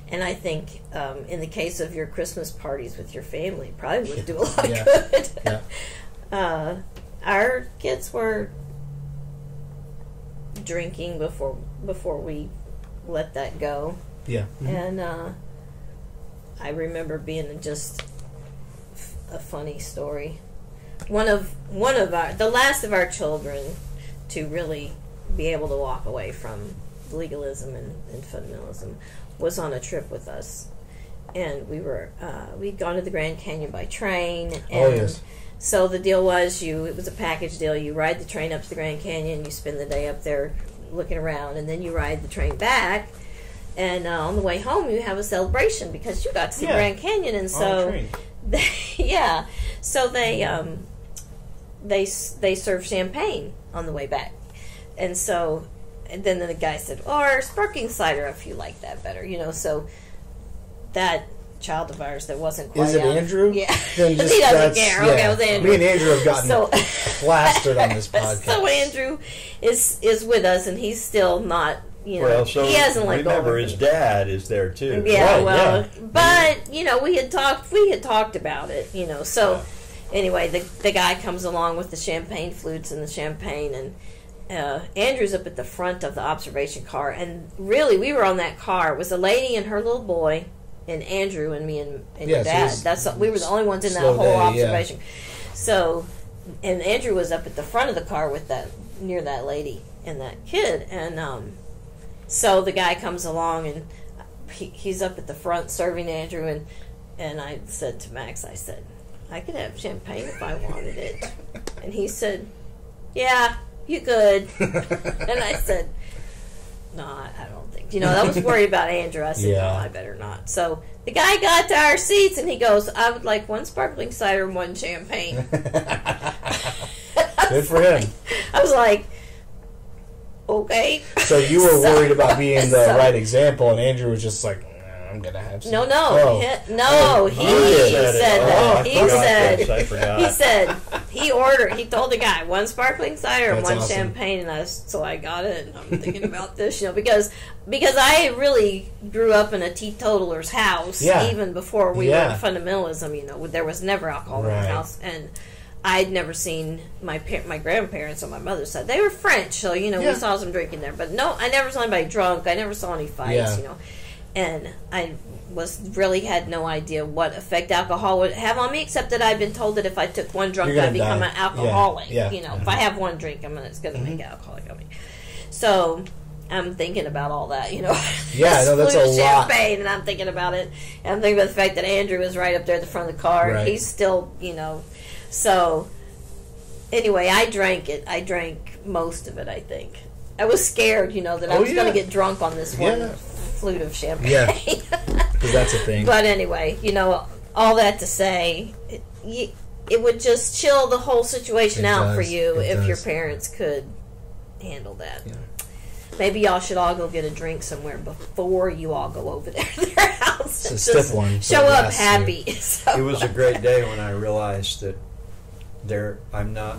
Speaker 2: And I think in the case of your Christmas parties with your family, probably would do a lot of good.
Speaker 1: Yeah.
Speaker 2: Our kids were drinking before we let that go.
Speaker 1: Yeah. Mm-hmm.
Speaker 2: And I remember being just a funny story. One of the last of our children to really be able to walk away from legalism and fundamentalism was on a trip with us, and we'd gone to the Grand Canyon by train. And so the deal was it was a package deal. You ride the train up to the Grand Canyon, you spend the day up there looking around, and then you ride the train back. And on the way home, you have a celebration because you got to see Grand Canyon, and so so they serve champagne on the way back, and so. And then the guy said, or sparkling cider if you like that better, So that child of ours that wasn't quite.
Speaker 1: Is it
Speaker 2: out.
Speaker 1: Andrew?
Speaker 2: Yeah,
Speaker 1: Then just,
Speaker 2: he doesn't care. Yeah. Okay, it was Andrew.
Speaker 1: Me and Andrew have gotten plastered on this podcast.
Speaker 2: So Andrew is with us, and he's still not. You know,
Speaker 3: well, so
Speaker 2: he hasn't let go.
Speaker 3: Remember, his dad is there too.
Speaker 2: Yeah,
Speaker 1: right,
Speaker 2: well,
Speaker 1: yeah.
Speaker 2: but you know, we had talked about it. You know, so anyway, the guy comes along with the champagne flutes and the champagne, and Andrew's up at the front of the observation car, and really, we were on that car. It was a lady and her little boy, and Andrew and me and your dad. We were the only ones in that whole observation. Yeah. So, and Andrew was up at the front of the car with near that lady and that kid, and so the guy comes along, and he's up at the front serving Andrew, and I said to Max, I said, I could have champagne if I wanted it. And he said, yeah, you could. And I said, no, I don't think. You know, I was worried about Andrew. I said, no, I better not. So the guy got to our seats, and he goes, I would like one sparkling cider and one champagne.
Speaker 1: Good for him.
Speaker 2: I was like, okay.
Speaker 1: So you were worried about being the right example, and Andrew was just like, I'm gonna have some.
Speaker 2: He told the guy one sparkling cider and one champagne, and so I got it. And I'm thinking about this, you know, because I really grew up in a teetotaler's house, even before we went to fundamentalism. You know, there was never alcohol in the house, and I'd never seen my grandparents on my mother's side. They were French, so, you know, we saw some drinking there. But no, I never saw anybody drunk. I never saw any fights, you know. And I had no idea what effect alcohol would have on me, except that I'd been told that if I took one drunk, I'd become an alcoholic. Yeah. You know, if I have one drink, it's going to make an alcoholic of me. So I'm thinking about all that, you know.
Speaker 1: Yeah, no, that's a lot.
Speaker 2: Champagne, and I'm thinking about it. And I'm thinking about the fact that Andrew was right up there at the front of the car. Right. And he's still, you know. So, anyway, I drank it. I drank most of it, I think. I was scared, you know, that I was going to get drunk on this one flute of champagne.
Speaker 1: Yeah, because that's a thing.
Speaker 2: But anyway, you know, all that to say, it would just chill the whole situation out for you if your parents could handle that. Yeah. Maybe y'all should all go get a drink somewhere before you all go over there to their house. And just show up happy. So.
Speaker 3: It was a great day when I realized that I'm not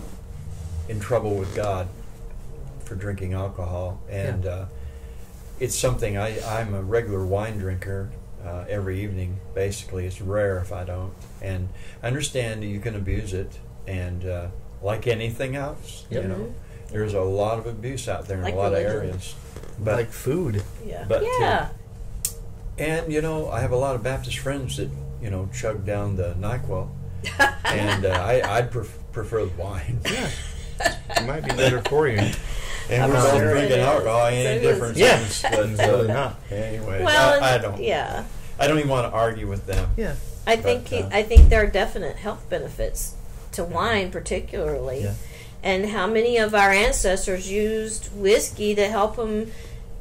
Speaker 3: in trouble with God for drinking alcohol, and it's something I'm a regular wine drinker every evening. Basically, it's rare if I don't, and I understand you can abuse it, and like anything else, you know, there's a lot of abuse out there in a lot of areas, but
Speaker 1: like food,
Speaker 3: and you know, I have a lot of Baptist friends that, you know, chug down the NyQuil. And I'd prefer the wine.
Speaker 1: Yeah, it might be better for you.
Speaker 3: And we're both drinking alcohol. Ain't different things, but
Speaker 1: really not.
Speaker 3: Anyway,
Speaker 2: well,
Speaker 3: I don't. Yeah, I don't even want to argue with them.
Speaker 2: Yeah, I think there are definite health benefits to wine, particularly. Yeah. And how many of our ancestors used whiskey to help them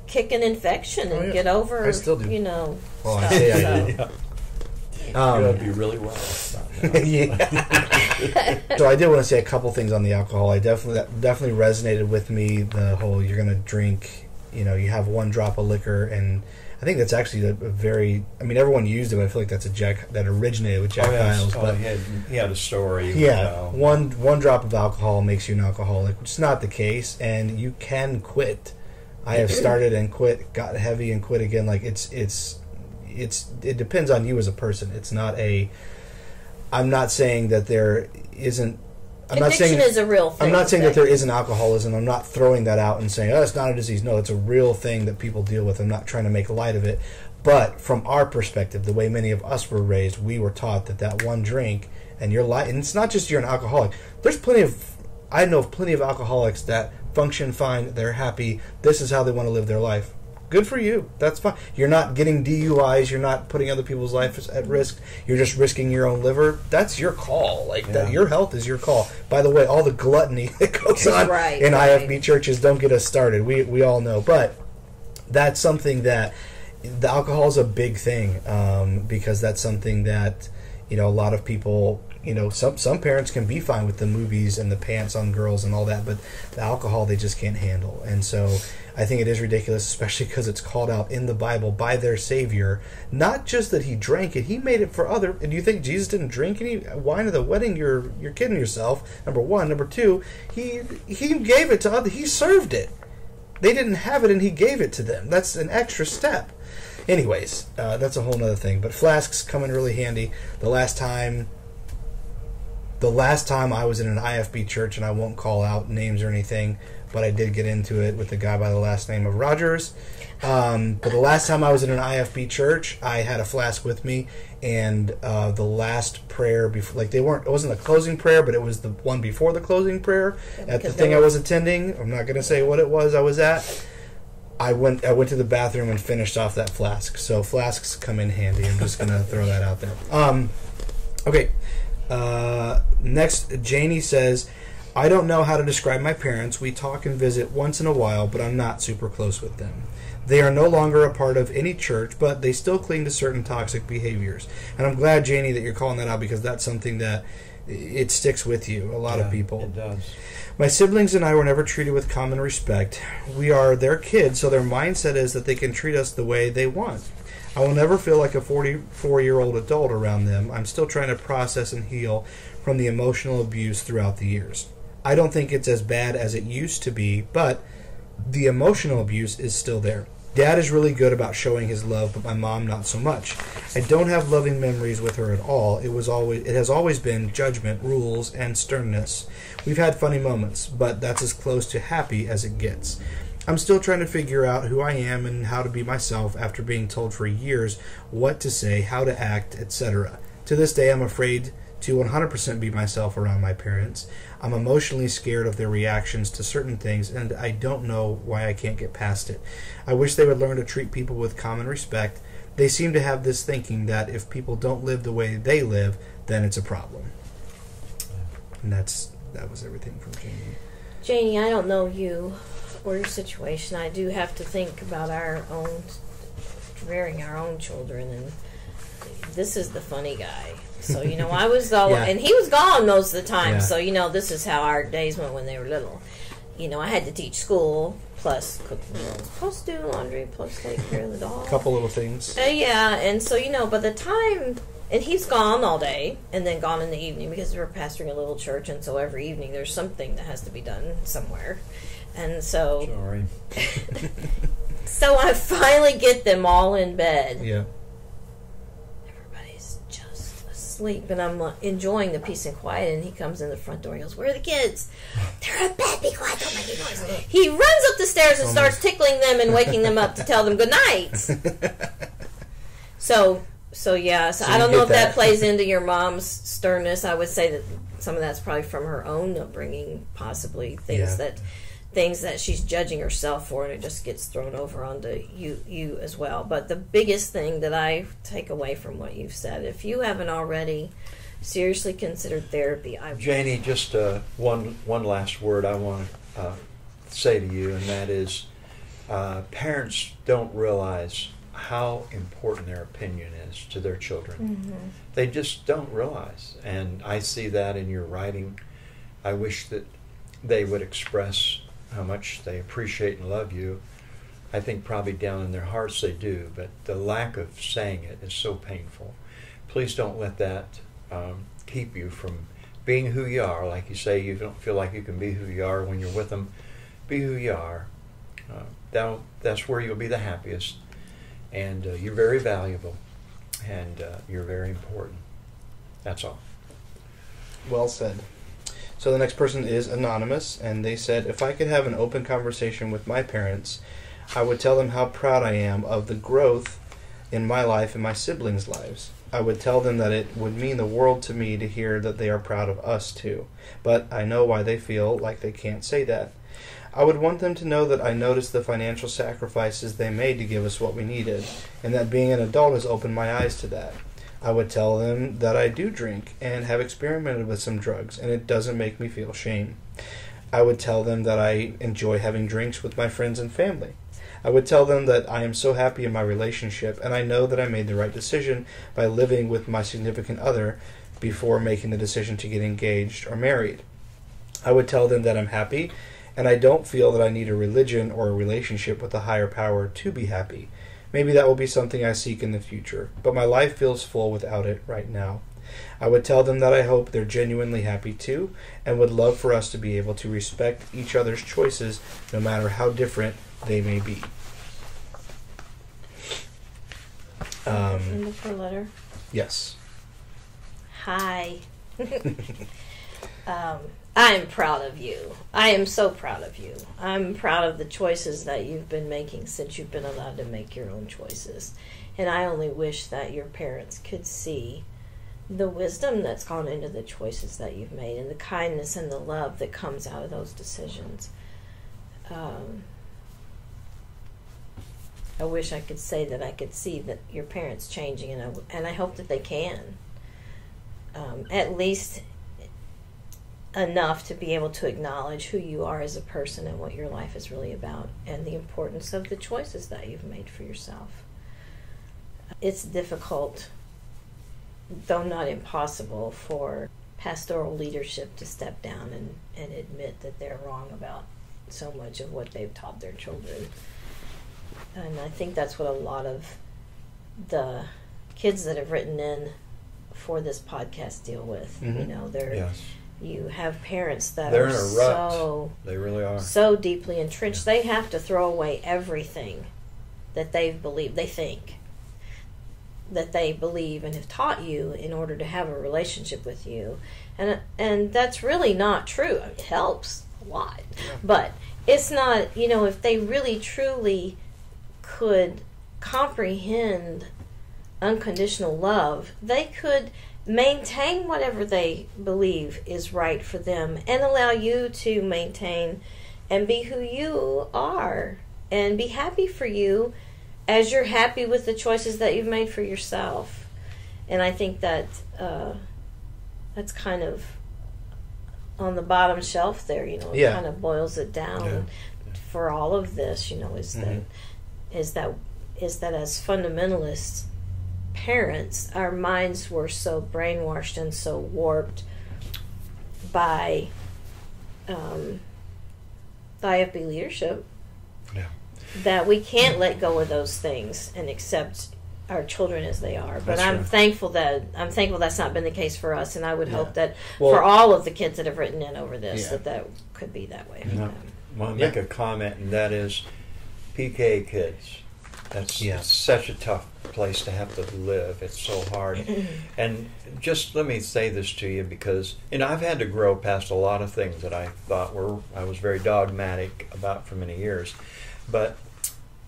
Speaker 2: kick an infection and get over?
Speaker 1: I still do.
Speaker 2: You know.
Speaker 1: Well, I say I do.
Speaker 3: You'd be really well.
Speaker 1: So I did want to say a couple things on the alcohol. That definitely resonated with me. The whole you're going to drink, you know, you have one drop of liquor, and I think that's actually a very. I mean, everyone used it. But I feel like that's that originated with Jack Giles. But
Speaker 3: he had a story.
Speaker 1: Yeah, one drop of alcohol makes you an alcoholic, which is not the case, and you can quit. I have started and quit, got heavy and quit again. Like it depends on you as a person. It's not a. I'm not saying that there isn't.
Speaker 2: Addiction is a real thing.
Speaker 1: I'm not saying that there isn't alcoholism. I'm not throwing that out and saying, oh, it's not a disease. No, it's a real thing that people deal with. I'm not trying to make light of it. But from our perspective, the way many of us were raised, we were taught that one drink and you're and it's not just you're an alcoholic. There's I know of plenty of alcoholics that function fine. They're happy. This is how they want to live their life. Good for you. That's fine. You're not getting DUIs. You're not putting other people's lives at risk. You're just risking your own liver. That's your call. That, your health is your call. By the way, all the gluttony that goes on in IFB churches, don't get us started. We all know. But that's something that the alcohol is a big thing because that's something that A lot of people, some parents can be fine with the movies and the pants on girls and all that, but the alcohol they just can't handle. And so I think it is ridiculous, especially because it's called out in the Bible by their Savior. Not just that he drank it, he made it for other. And do you think Jesus didn't drink any wine at the wedding? You're kidding yourself, number one. Number two, he gave it to other. He served it. They didn't have it and he gave it to them. That's an extra step. Anyways, that's a whole other thing. But flasks come in really handy. The last time I was in an IFB church, and I won't call out names or anything, but I did get into it with the guy by the last name of Rogers. But the last time I was in an IFB church, I had a flask with me, and the last prayer before, it wasn't a closing prayer, but it was the one before the closing prayer at the thing I was attending. I'm not going to say what it was I was at. I went to the bathroom and finished off that flask. So flasks come in handy. I'm just going to throw that out there. Okay. Next, Janie says, I don't know how to describe my parents. We talk and visit once in a while, but I'm not super close with them. They are no longer a part of any church, but they still cling to certain toxic behaviors. And I'm glad, Janie, that you're calling that out, because that's something that it sticks with you. A lot of people.
Speaker 3: It does.
Speaker 1: My siblings and I were never treated with common respect. We are their kids, so their mindset is that they can treat us the way they want. I will never feel like a 44-year-old adult around them. I'm still trying to process and heal from the emotional abuse throughout the years. I don't think it's as bad as it used to be, but the emotional abuse is still there. Dad is really good about showing his love, but my mom not so much. I don't have loving memories with her at all. It has always been judgment, rules, and sternness. We've had funny moments, but that's as close to happy as it gets. I'm still trying to figure out who I am and how to be myself after being told for years what to say, how to act, etc. To this day, I'm afraid to 100% be myself around my parents. I'm emotionally scared of their reactions to certain things, and I don't know why I can't get past it. I wish they would learn to treat people with common respect. They seem to have this thinking that if people don't live the way they live, then it's a problem. And that was everything from Janie.
Speaker 2: Janie, I don't know you or your situation. I do have to think about rearing our own children, and this is the funny guy. So, I was and he was gone most of the time. Yeah. So, this is how our days went when they were little. I had to teach school, plus cook meals, plus do laundry, plus take care of the dog.
Speaker 1: A couple little things.
Speaker 2: Yeah, and so, by the time, and he's gone all day, and then gone in the evening, because we're pastoring a little church, and so every evening there's something that has to be done somewhere. And so...
Speaker 3: Sorry.
Speaker 2: So I finally get them all in bed.
Speaker 1: Yeah.
Speaker 2: Sleep, and I'm enjoying the peace and quiet, and he comes in the front door and goes, "Where are the kids?" "They're in bed, be quiet, don't make any noise." He runs up the stairs and starts tickling them and waking them up to tell them good night. So I don't know if that plays into your mom's sternness. I would say that some of that's probably from her own upbringing, possibly things that she's judging herself for, and it just gets thrown over onto you as well. But the biggest thing that I take away from what you've said, if you haven't already seriously considered therapy,
Speaker 3: Janie, just one last word I want to say to you, and that is, parents don't realize how important their opinion is to their children. Mm-hmm. They just don't realize, and I see that in your writing. I wish that they would express how much they appreciate and love you. I think probably down in their hearts they do, but the lack of saying it is so painful. Please don't let that keep you from being who you are. Like you say, you don't feel like you can be who you are when you're with them. Be who you are. That's where you'll be the happiest. And you're very valuable, and you're very important. That's all.
Speaker 1: Well said. So the next person is anonymous, and they said, if I could have an open conversation with my parents, I would tell them how proud I am of the growth in my life and my siblings' lives. I would tell them that it would mean the world to me to hear that they are proud of us too. But I know why they feel like they can't say that. I would want them to know that I noticed the financial sacrifices they made to give us what we needed, and that being an adult has opened my eyes to that. I would tell them that I do drink and have experimented with some drugs, and it doesn't make me feel shame. I would tell them that I enjoy having drinks with my friends and family. I would tell them that I am so happy in my relationship, and I know that I made the right decision by living with my significant other before making the decision to get engaged or married. I would tell them that I'm happy, and I don't feel that I need a religion or a relationship with a higher power to be happy. Maybe that will be something I seek in the future, but my life feels full without it right now. I would tell them that I hope they're genuinely happy too, and would love for us to be able to respect each other's choices, no matter how different they may be.
Speaker 2: In the per letter?
Speaker 1: Yes.
Speaker 2: Hi. I'm proud of you. I am so proud of you. I'm proud of the choices that you've been making since you've been allowed to make your own choices. And I only wish that your parents could see the wisdom that's gone into the choices that you've made and the kindness and the love that comes out of those decisions. I wish I could say that I could see that your parents changing, and I hope that they can. At least enough to be able to acknowledge who you are as a person and what your life is really about, and the importance of the choices that you've made for yourself. It's difficult, though not impossible, for pastoral leadership to step down and admit that they're wrong about so much of what they've taught their children. And I think that's what a lot of the kids that have written in for this podcast deal with.
Speaker 1: Mm-hmm.
Speaker 2: You know, you have parents that
Speaker 3: they're
Speaker 2: are
Speaker 3: in a rut.
Speaker 2: so
Speaker 3: They really are
Speaker 2: so deeply entrenched. They have to throw away everything that they've believed, they think that they believe and have taught you in order to have a relationship with you, and that's really not true. It helps a lot, but it's not. You know, if they really truly could comprehend unconditional love, they could maintain whatever they believe is right for them and allow you to maintain and be who you are and be happy for you as you're happy with the choices that you've made for yourself. And I think that that's kind of on the bottom shelf there, you know. It kind of boils it down for all of this, you know, is that as fundamentalists parents, our minds were so brainwashed and so warped by the IFB leadership that we can't let go of those things and accept our children as they are. But I'm thankful that's not been the case for us, and I would hope that for all of the kids that have written in over this that could be that way.
Speaker 3: I want to make a comment, and that is PK kids. That's it's such a tough place to have to live. It's so hard. And just let me say this to you, because I've had to grow past a lot of things that I thought I was very dogmatic about for many years. But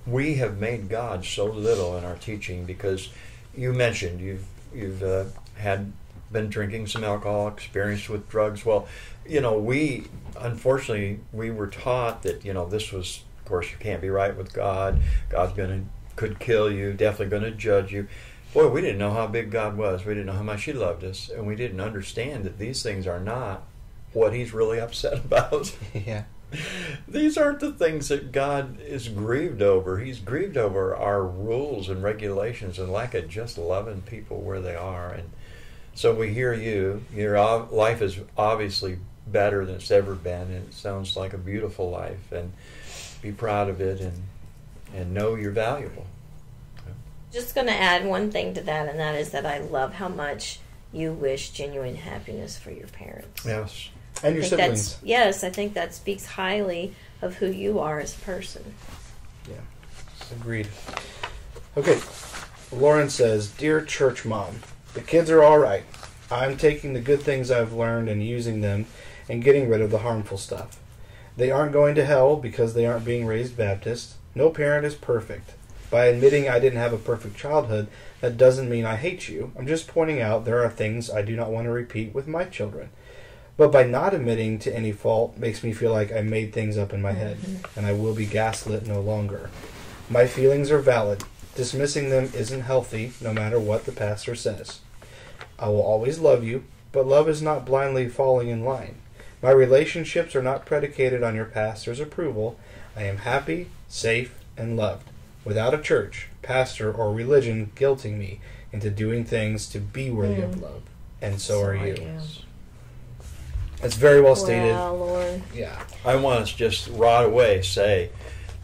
Speaker 3: we have made God so little in our teaching, because you mentioned you've been drinking some alcohol, experienced with drugs. Well, we unfortunately were taught that this was, of course, you can't be right with God. God's could kill you, definitely going to judge you. Boy, we didn't know how big God was. We didn't know how much He loved us, and we didn't understand that these things are not what He's really upset about. These aren't the things that God is grieved over. He's grieved over our rules and regulations and lack of just loving people where they are. And so we hear your life is obviously better than it's ever been, and it sounds like a beautiful life, and be proud of it and know you're valuable.
Speaker 2: Just going to add one thing to that, and that is that I love how much you wish genuine happiness for your parents.
Speaker 1: Yes. And your siblings.
Speaker 2: Yes, I think that speaks highly of who you are as a person.
Speaker 1: Yeah, agreed. Okay, Lauren says, Dear Church Mom, the kids are all right. I'm taking the good things I've learned and using them and getting rid of the harmful stuff. They aren't going to hell because they aren't being raised Baptist. No parent is perfect. By admitting I didn't have a perfect childhood, that doesn't mean I hate you. I'm just pointing out there are things I do not want to repeat with my children. But by not admitting to any fault makes me feel like I made things up in my head, and I will be gaslit no longer. My feelings are valid. Dismissing them isn't healthy, no matter what the pastor says. I will always love you, but love is not blindly falling in line. My relationships are not predicated on your pastor's approval. I am happy, safe, and loved, without a church, pastor, or religion guilting me into doing things to be worthy of love. And so are you. It's very well stated.
Speaker 2: Wow, Lord.
Speaker 1: Yeah.
Speaker 3: I want to just right away say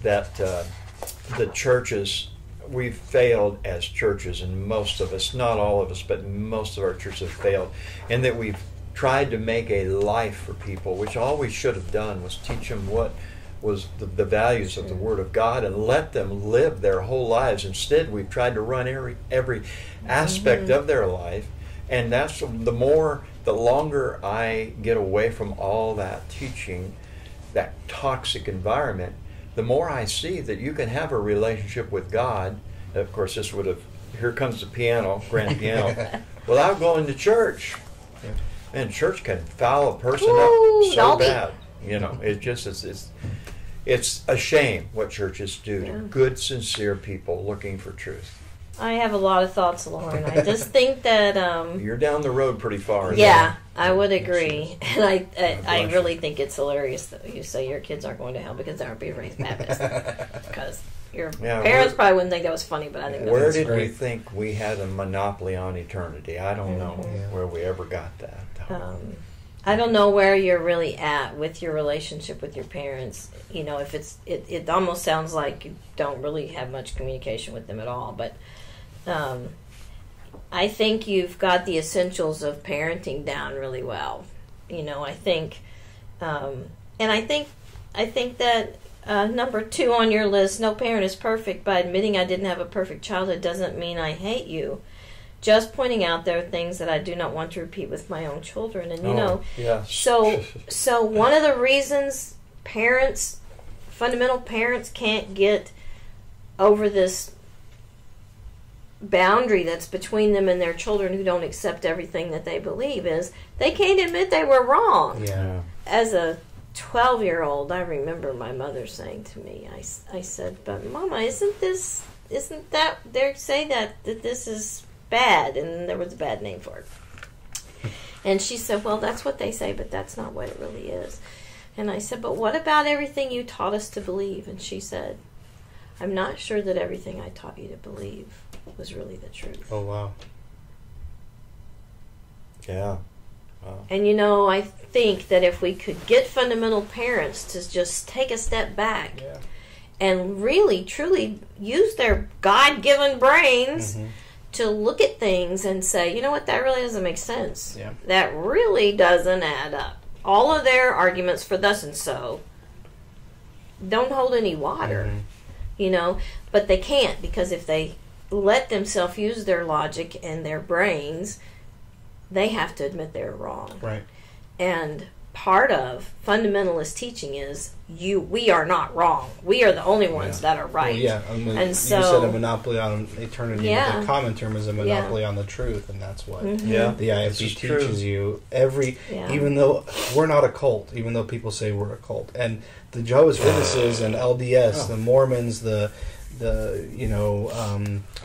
Speaker 3: that the churches, we've failed as churches, and most of us, not all of us, but most of our churches have failed, and that we've tried to make a life for people, which all we should have done was teach them what was the values of the Word of God and let them live their whole lives. Instead, we've tried to run every aspect of their life, and that's the longer I get away from all that teaching, that toxic environment, the more I see that you can have a relationship with God. Of course, here comes the piano, grand piano, without going to church.
Speaker 1: Yeah.
Speaker 3: And church can foul a person up so bad. It's a shame what churches do to good, sincere people looking for truth.
Speaker 2: I have a lot of thoughts, Lauren. I just think that
Speaker 3: you're down the road pretty far.
Speaker 2: Yeah, I would agree, and I really think it's hilarious that you say your kids aren't going to hell because they aren't being raised Baptist. Because your parents probably wouldn't think that was funny, but I think
Speaker 3: where did we think we had a monopoly on eternity? I don't know where we ever got that.
Speaker 2: I don't know where you're really at with your relationship with your parents. You know, if it almost sounds like you don't really have much communication with them at all, but I think you've got the essentials of parenting down really well. You know, I think, and I think that number 2 on your list, no parent is perfect. By admitting I didn't have a perfect childhood doesn't mean I hate you. Just pointing out there are things that I do not want to repeat with my own children, and so one of the reasons fundamental parents can't get over this boundary that's between them and their children who don't accept everything that they believe is they can't admit they were wrong.
Speaker 1: Yeah.
Speaker 2: As a 12-year-old, I remember my mother saying to me, I said, "But Mama, isn't that they say that this is bad?" And there was a bad name for it. And she said, "Well, that's what they say, but that's not what it really is." And I said, "But what about everything you taught us to believe?" And she said, "I'm not sure that everything I taught you to believe was really the truth."
Speaker 1: Oh, wow.
Speaker 3: Yeah. Wow.
Speaker 2: And I think that if we could get fundamental parents to just take a step back and really, truly use their God-given brains to look at things and say, you know what, that really doesn't make sense.
Speaker 1: Yeah.
Speaker 2: That really doesn't add up. All of their arguments for thus and so don't hold any water, but they can't, because if they let themselves use their logic and their brains, they have to admit they're wrong.
Speaker 1: Right.
Speaker 2: And part of fundamentalist teaching is we are not wrong. We are the only ones that are right.
Speaker 1: Well,
Speaker 2: and so
Speaker 1: you said a monopoly on eternity. The common term is a monopoly on the truth, and that's what the IFB teaches you. Even though we're not a cult, even though people say we're a cult, and the Jehovah's Witnesses and LDS, the Mormons, I'm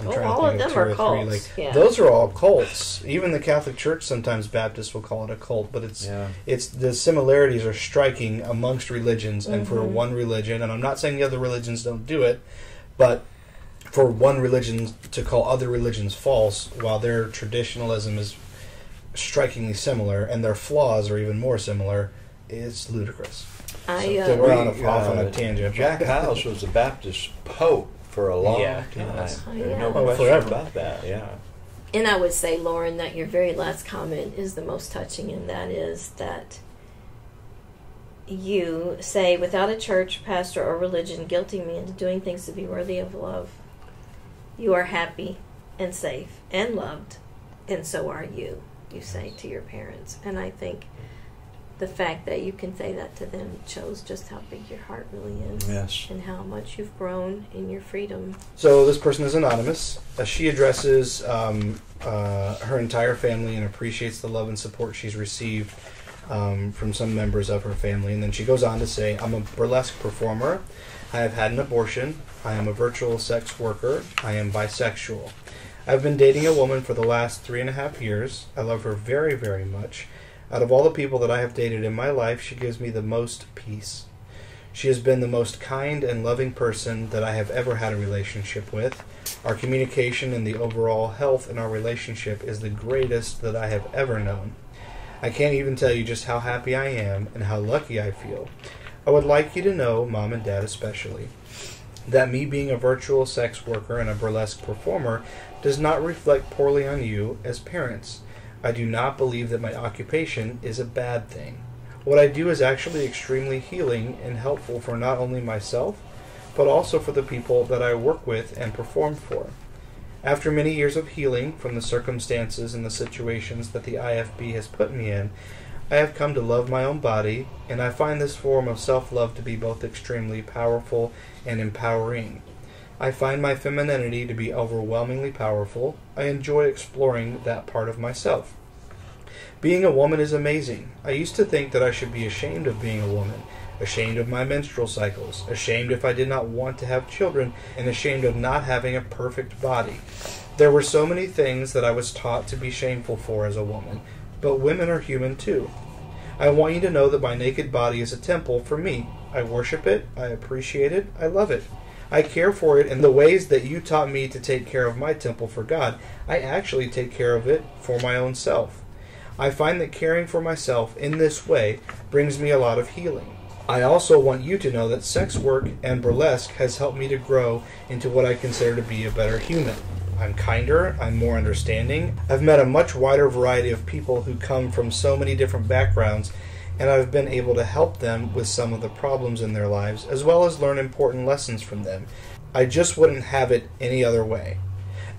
Speaker 1: trying to
Speaker 2: all
Speaker 1: think
Speaker 2: of them
Speaker 1: of 2
Speaker 2: are
Speaker 1: or 3.
Speaker 2: cults.
Speaker 1: Those are all cults. Even the Catholic Church, sometimes Baptists will call it a cult, but it's the similarities are striking amongst religions, and for one religion, and I'm not saying the other religions don't do it, but for one religion to call other religions false, while their traditionalism is strikingly similar and their flaws are even more similar, is ludicrous. We're off on a tangent.
Speaker 3: Jack Hyles was the Baptist Pope for a long time. There's no question about that. Yeah.
Speaker 2: And I would say, Lauren, that your very last comment is the most touching, and that is that you say, without a church, pastor, or religion guilting me into doing things to be worthy of love, you are happy and safe and loved, and so are you say to your parents. And I think the fact that you can say that to them shows just how big your heart really is.
Speaker 3: Yes.
Speaker 2: And how much you've grown in your freedom.
Speaker 1: So this person is anonymous. She addresses her entire family and appreciates the love and support she's received from some members of her family. And then she goes on to say, "I'm a burlesque performer. I have had an abortion. I am a virtual sex worker. I am bisexual. I've been dating a woman for the last 3.5 years. I love her very, very much. Out of all the people that I have dated in my life, she gives me the most peace. She has been the most kind and loving person that I have ever had a relationship with. Our communication and the overall health in our relationship is the greatest that I have ever known. I can't even tell you just how happy I am and how lucky I feel. I would like you to know, Mom and Dad especially, that me being a virtual sex worker and a burlesque performer does not reflect poorly on you as parents. I do not believe that my occupation is a bad thing. What I do is actually extremely healing and helpful for not only myself, but also for the people that I work with and perform for. After many years of healing from the circumstances and the situations that the IFB has put me in, I have come to love my own body, and I find this form of self-love to be both extremely powerful and empowering. I find my femininity to be overwhelmingly powerful. I enjoy exploring that part of myself. Being a woman is amazing. I used to think that I should be ashamed of being a woman, ashamed of my menstrual cycles, ashamed if I did not want to have children, and ashamed of not having a perfect body. There were so many things that I was taught to be shameful for as a woman, but women are human too. I want you to know that my naked body is a temple for me. I worship it, I appreciate it, I love it. I care for it in the ways that you taught me to take care of my temple for God. I actually take care of it for my own self. I find that caring for myself in this way brings me a lot of healing. I also want you to know that sex work and burlesque has helped me to grow into what I consider to be a better human. I'm kinder, I'm more understanding. I've met a much wider variety of people who come from so many different backgrounds, and I've been able to help them with some of the problems in their lives, as well as learn important lessons from them. I just wouldn't have it any other way.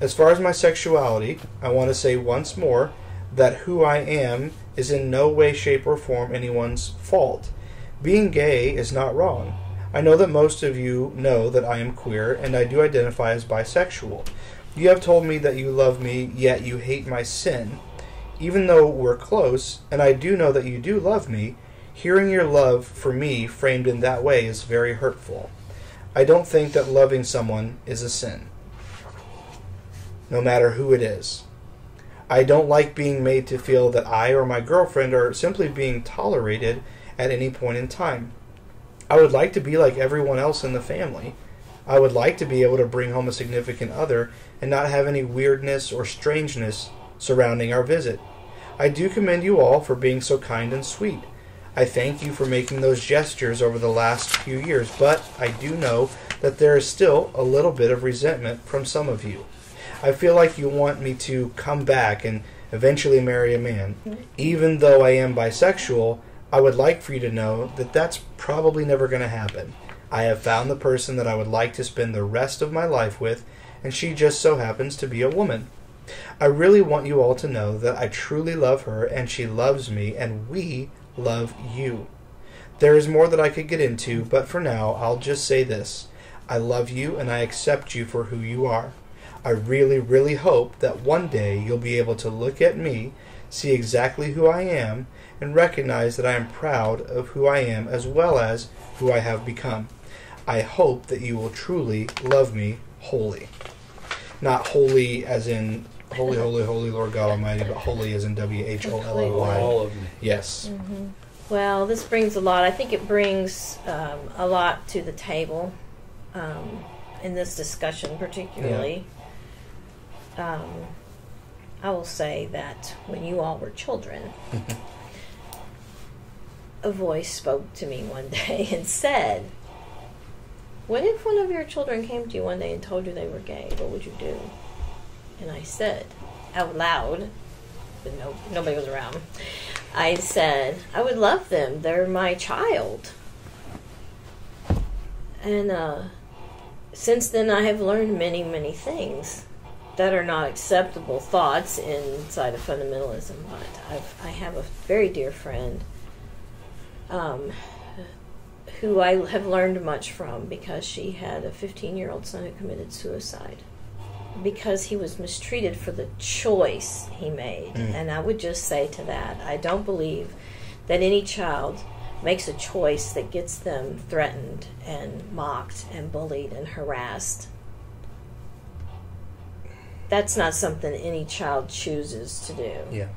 Speaker 1: As far as my sexuality, I want to say once more that who I am is in no way, shape, or form anyone's fault. Being gay is not wrong. I know that most of you know that I am queer, and I do identify as bisexual. You have told me that you love me, yet you hate my sin. Even though we're close, and I do know that you do love me, hearing your love for me framed in that way is very hurtful. I don't think that loving someone is a sin, no matter who it is. I don't like being made to feel that I or my girlfriend are simply being tolerated at any point in time. I would like to be like everyone else in the family. I would like to be able to bring home a significant other and not have any weirdness or strangeness surrounding our visit. I do commend you all for being so kind and sweet. I thank you for making those gestures over the last few years, but I do know that there is still a little bit of resentment from some of you. I feel like you want me to come back and eventually marry a man. Even though I am bisexual, I would like for you to know that that's probably never going to happen. I have found the person that I would like to spend the rest of my life with, and she just so happens to be a woman. I really want you all to know that I truly love her, and she loves me, and we love you. There is more that I could get into, but for now, I'll just say this. I love you, and I accept you for who you are. I really, really hope that one day you'll be able to look at me, see exactly who I am, and recognize that I am proud of who I am as well as who I have become. I hope that you will truly love me wholly. Not holy as in holy, holy, holy Lord God Almighty, but holy as in W-H-O-L-L-Y.
Speaker 3: All of me.
Speaker 1: Yes.
Speaker 2: Mm-hmm. Well, this brings a lot. I think it brings a lot to the table in this discussion particularly. Yeah. I will say that when you all were children, a voice spoke to me one day and said, what if one of your children came to you one day and told you they were gay? What would you do? And I said, out loud, but nobody was around, I said, I would love them. They're my child. And since then I have learned many, many things that are not acceptable thoughts inside of fundamentalism. But I have a very dear friend who I have learned much from because she had a 15-year-old son who committed suicide because he was mistreated for the choice he made. And I would just say to that, I don't believe that any child makes a choice that gets them threatened and mocked and bullied and harassed. That's not something any child chooses to do.
Speaker 3: Yeah.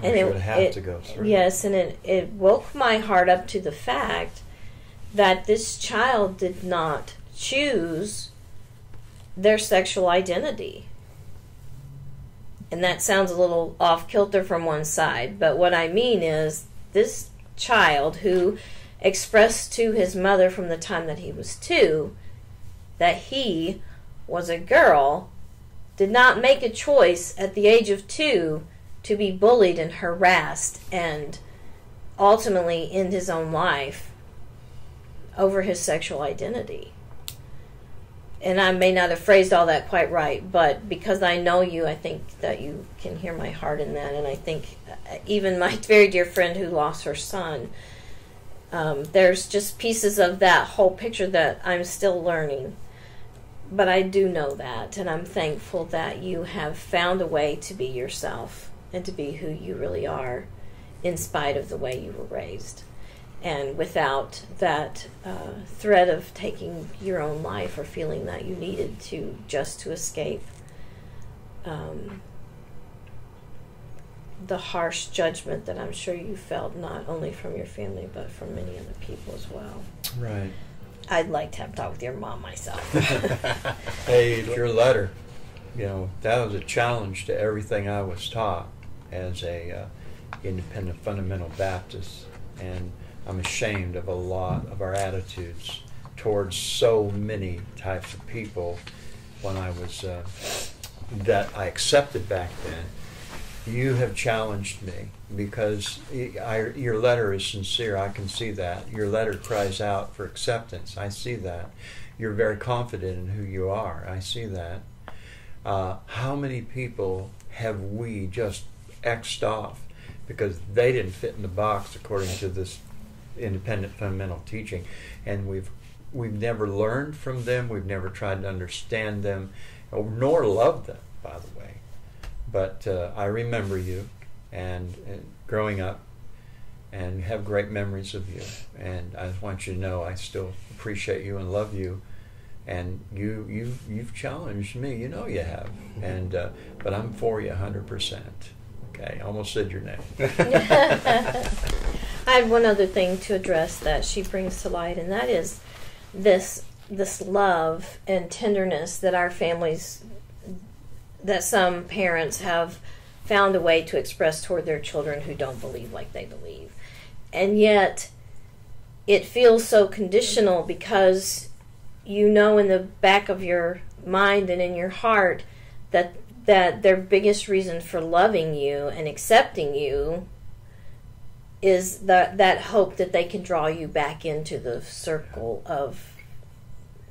Speaker 2: And
Speaker 3: it would have to go through.
Speaker 2: Yes, and it woke my heart up to the fact that this child did not choose their sexual identity. And that sounds a little off kilter from one side, but what I mean is this child who expressed to his mother from the time that he was 2 that he was a girl did not make a choice at the age of 2 to be bullied and harassed and ultimately end his own life over his sexual identity. And I may not have phrased all that quite right, but because I know you, I think that you can hear my heart in that. And I think even my very dear friend who lost her son, there's just pieces of that whole picture that I'm still learning. But I do know that, and I'm thankful that you have found a way to be yourself and to be who you really are in spite of the way you were raised. And without that threat of taking your own life or feeling that you needed to just to escape the harsh judgment that I'm sure you felt not only from your family but from many other people as well.
Speaker 3: Right.
Speaker 2: I'd like to have talked with your mom myself.
Speaker 3: Hey, your letter, that was a challenge to everything I was taught as a independent fundamental Baptist, and I'm ashamed of a lot of our attitudes towards so many types of people when I was that I accepted back then. You have challenged me because your letter is sincere. I can see that. Your letter cries out for acceptance. I see that. You're very confident in who you are. I see that. How many people have we just X'd off because they didn't fit in the box according to this independent fundamental teaching, and we've never learned from them. We've never tried to understand them, nor love them, by the way. But I remember you and growing up and have great memories of you, and I just want you to know I still appreciate you and love you, and you've challenged me, you have, and but I'm for you 100%. Okay, I almost said your name.
Speaker 2: I have one other thing to address that she brings to light, and that is this love and tenderness that our families, that some parents have found a way to express toward their children who don't believe like they believe. And yet it feels so conditional because in the back of your mind and in your heart that their biggest reason for loving you and accepting you is that hope that they can draw you back into the circle of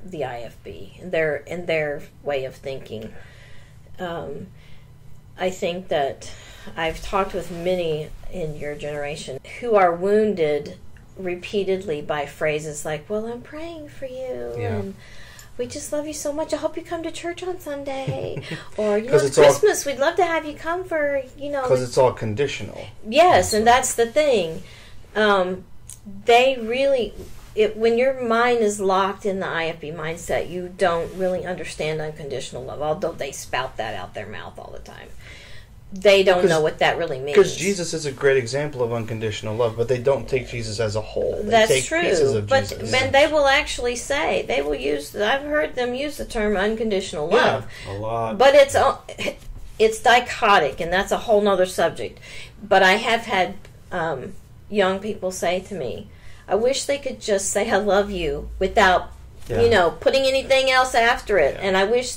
Speaker 2: the IFB in their way of thinking. I think that I've talked with many in your generation who are wounded repeatedly by phrases like, well, I'm praying for you, and we just love you so much. I hope you come to church on Sunday. Or, Christmas, we'd love to have you come for,
Speaker 1: Because it's all conditional.
Speaker 2: Yes, and that's the thing. They really... when your mind is locked in the IFB mindset, you don't really understand unconditional love, although they spout that out their mouth all the time. They don't know what that really means.
Speaker 1: Because Jesus is a great example of unconditional love, but they don't take Jesus as a whole. They
Speaker 2: That's
Speaker 1: take
Speaker 2: true.
Speaker 1: Pieces of
Speaker 2: but
Speaker 1: Jesus.
Speaker 2: And they will actually say, I've heard them use the term unconditional love.
Speaker 3: Yeah, a lot.
Speaker 2: But it's dichotic, and that's a whole nother subject. But I have had young people say to me, I wish they could just say I love you without, putting anything else after it. Yeah. And I wish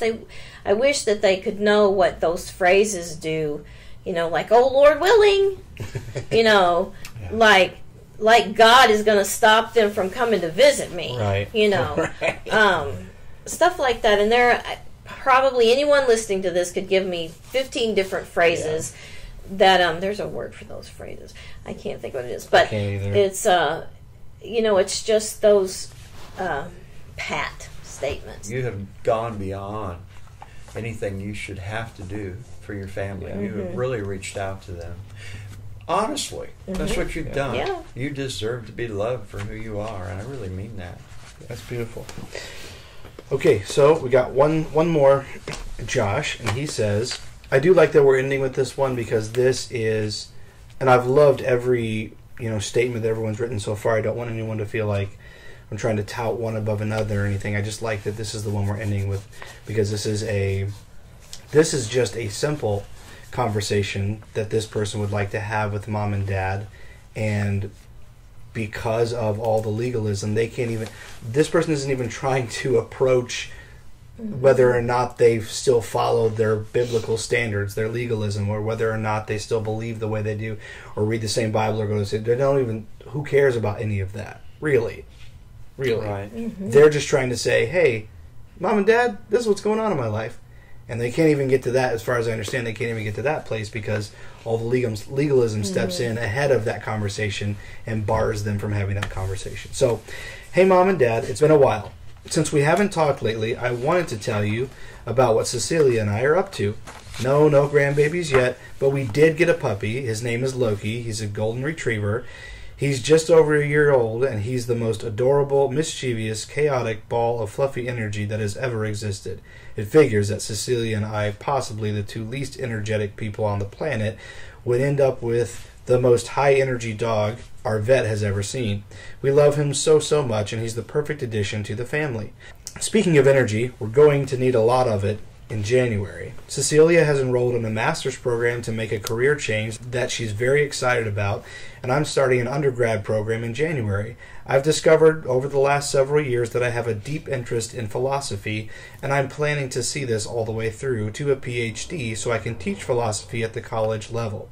Speaker 2: that they could know what those phrases do, like, oh, Lord willing, like God is going to stop them from coming to visit me,
Speaker 1: right.
Speaker 2: Right. Stuff like that. And probably anyone listening to this could give me 15 different phrases that, there's a word for those phrases. I can't think what it is, but it's, it's just those pat statements.
Speaker 3: You have gone beyond anything you should have to do for your family. Yeah. You have really reached out to them. Honestly, that's what you've done.
Speaker 2: Yeah.
Speaker 3: You deserve to be loved for who you are, and I really mean that.
Speaker 1: That's beautiful. Okay, so we got one more, Josh, and he says, I do like that we're ending with this one because this is, and I've loved every statement that everyone's written so far. I don't want anyone to feel like, I'm trying to tout one above another or anything. I just like that this is the one we're ending with, because this is just a simple conversation that this person would like to have with mom and dad, and because of all the legalism, this person isn't even trying to approach whether or not they've still followed their biblical standards, their legalism, or whether or not they still believe the way they do, or read the same Bible, or go to say, they don't even, who cares about any of that, really. Right. They're just trying to say, hey, mom and dad, this is what's going on in my life. And they can't even get to that, as far as I understand, they can't even get to that place because all the legalism steps in ahead of that conversation and bars them from having that conversation. So, hey mom and dad, it's been a while. Since we haven't talked lately, I wanted to tell you about what Cecilia and I are up to. No grandbabies yet, but we did get a puppy. His name is Loki. He's a golden retriever. He's just over a year old, and he's the most adorable, mischievous, chaotic ball of fluffy energy that has ever existed. It figures that Cecilia and I, possibly the two least energetic people on the planet, would end up with the most high-energy dog our vet has ever seen. We love him so much, and he's the perfect addition to the family. Speaking of energy, we're going to need a lot of it in January. Cecilia has enrolled in a master's program to make a career change that she's very excited about, and I'm starting an undergrad program in January. I've discovered over the last several years that I have a deep interest in philosophy, and I'm planning to see this all the way through to a PhD so I can teach philosophy at the college level.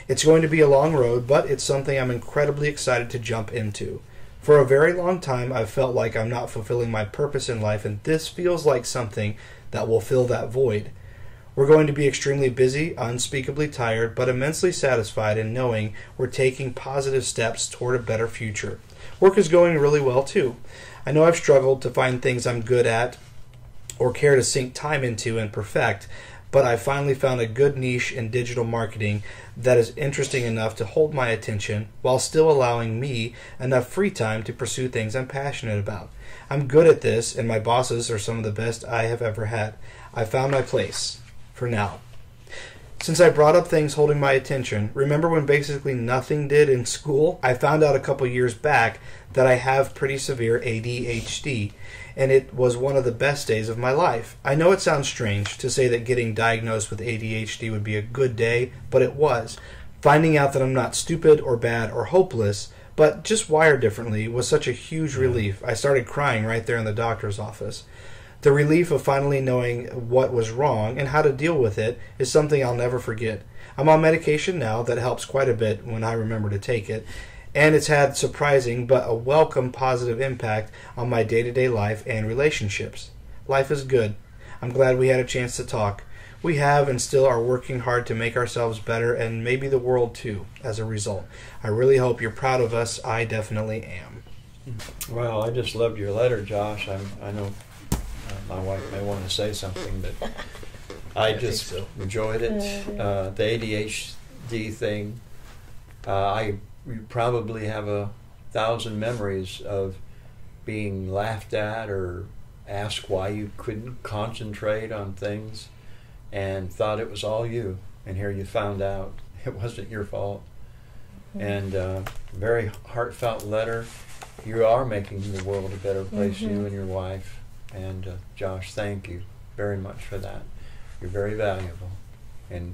Speaker 1: It's going to be a long road, but it's something I'm incredibly excited to jump into. For a very long time, I've felt like I'm not fulfilling my purpose in life, and this feels like something that will fill that void. We're going to be extremely busy, unspeakably tired, but immensely satisfied in knowing we're taking positive steps toward a better future. Work is going really well, too. I know I've struggled to find things I'm good at or care to sink time into and perfect, but I finally found a good niche in digital marketing that is interesting enough to hold my attention while still allowing me enough free time to pursue things I'm passionate about. I'm good at this, and my bosses are some of the best I have ever had. I found my place, for now. Since I brought up things holding my attention, remember when basically nothing did in school? I found out a couple years back that I have pretty severe ADHD, and it was one of the best days of my life. I know it sounds strange to say that getting diagnosed with ADHD would be a good day, but it was. Finding out that I'm not stupid or bad or hopeless, but just wired differently, was such a huge relief. I started crying right there in the doctor's office. The relief of finally knowing what was wrong and how to deal with it is something I'll never forget. I'm on medication now that helps quite a bit when I remember to take it, and it's had surprising but a welcome positive impact on my day-to-day life and relationships. Life is good. I'm glad we had a chance to talk. We have and still are working hard to make ourselves better, and maybe the world too, as a result. I really hope you're proud of us. I definitely am.
Speaker 3: Well, I just loved your letter, Josh. I know my wife may want to say something, but I just enjoyed it. The ADHD thing, you probably have 1,000 memories of being laughed at or asked why you couldn't concentrate on things and thought it was all you, and here you found out it wasn't your fault. And very heartfelt letter. You are making the world a better place, you and your wife. And Josh, thank you very much for that. You're very valuable. And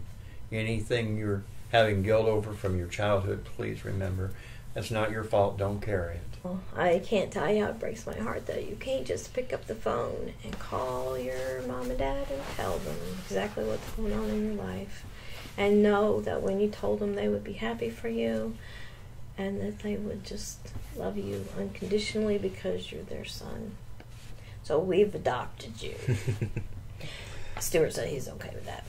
Speaker 3: anything you're having guilt over from your childhood, please remember, that's not your fault. Don't carry it.
Speaker 2: Well, I can't tell you how it breaks my heart that you can't just pick up the phone and call your mom and dad and tell them exactly what's going on in your life. And know that when you told them, they would be happy for you and that they would just love you unconditionally because you're their son. So we've adopted you. Stuart said he's okay with that.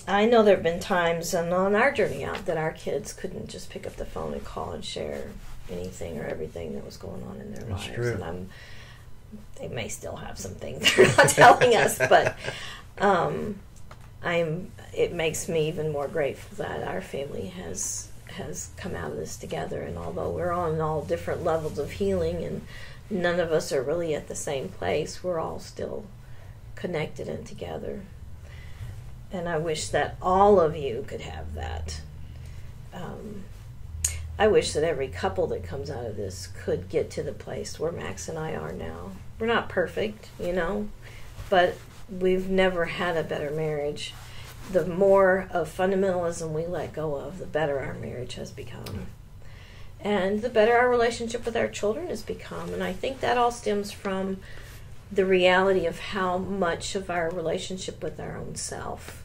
Speaker 2: I know there have been times on our journey out that our kids couldn't just pick up the phone and call and share anything or everything that was going on in their lives.
Speaker 3: True.
Speaker 2: And they may still have some things they're not telling us, but it makes me even more grateful that our family has come out of this together. And although we're on all different levels of healing and none of us are really at the same place, we're all still connected and together. And I wish that all of you could have that. I wish that every couple that comes out of this could get to the place where Max and I are now. We're not perfect, but we've never had a better marriage. The more of fundamentalism we let go of, the better our marriage has become. And the better our relationship with our children has become. And I think that all stems from the reality of how much of our relationship with our own self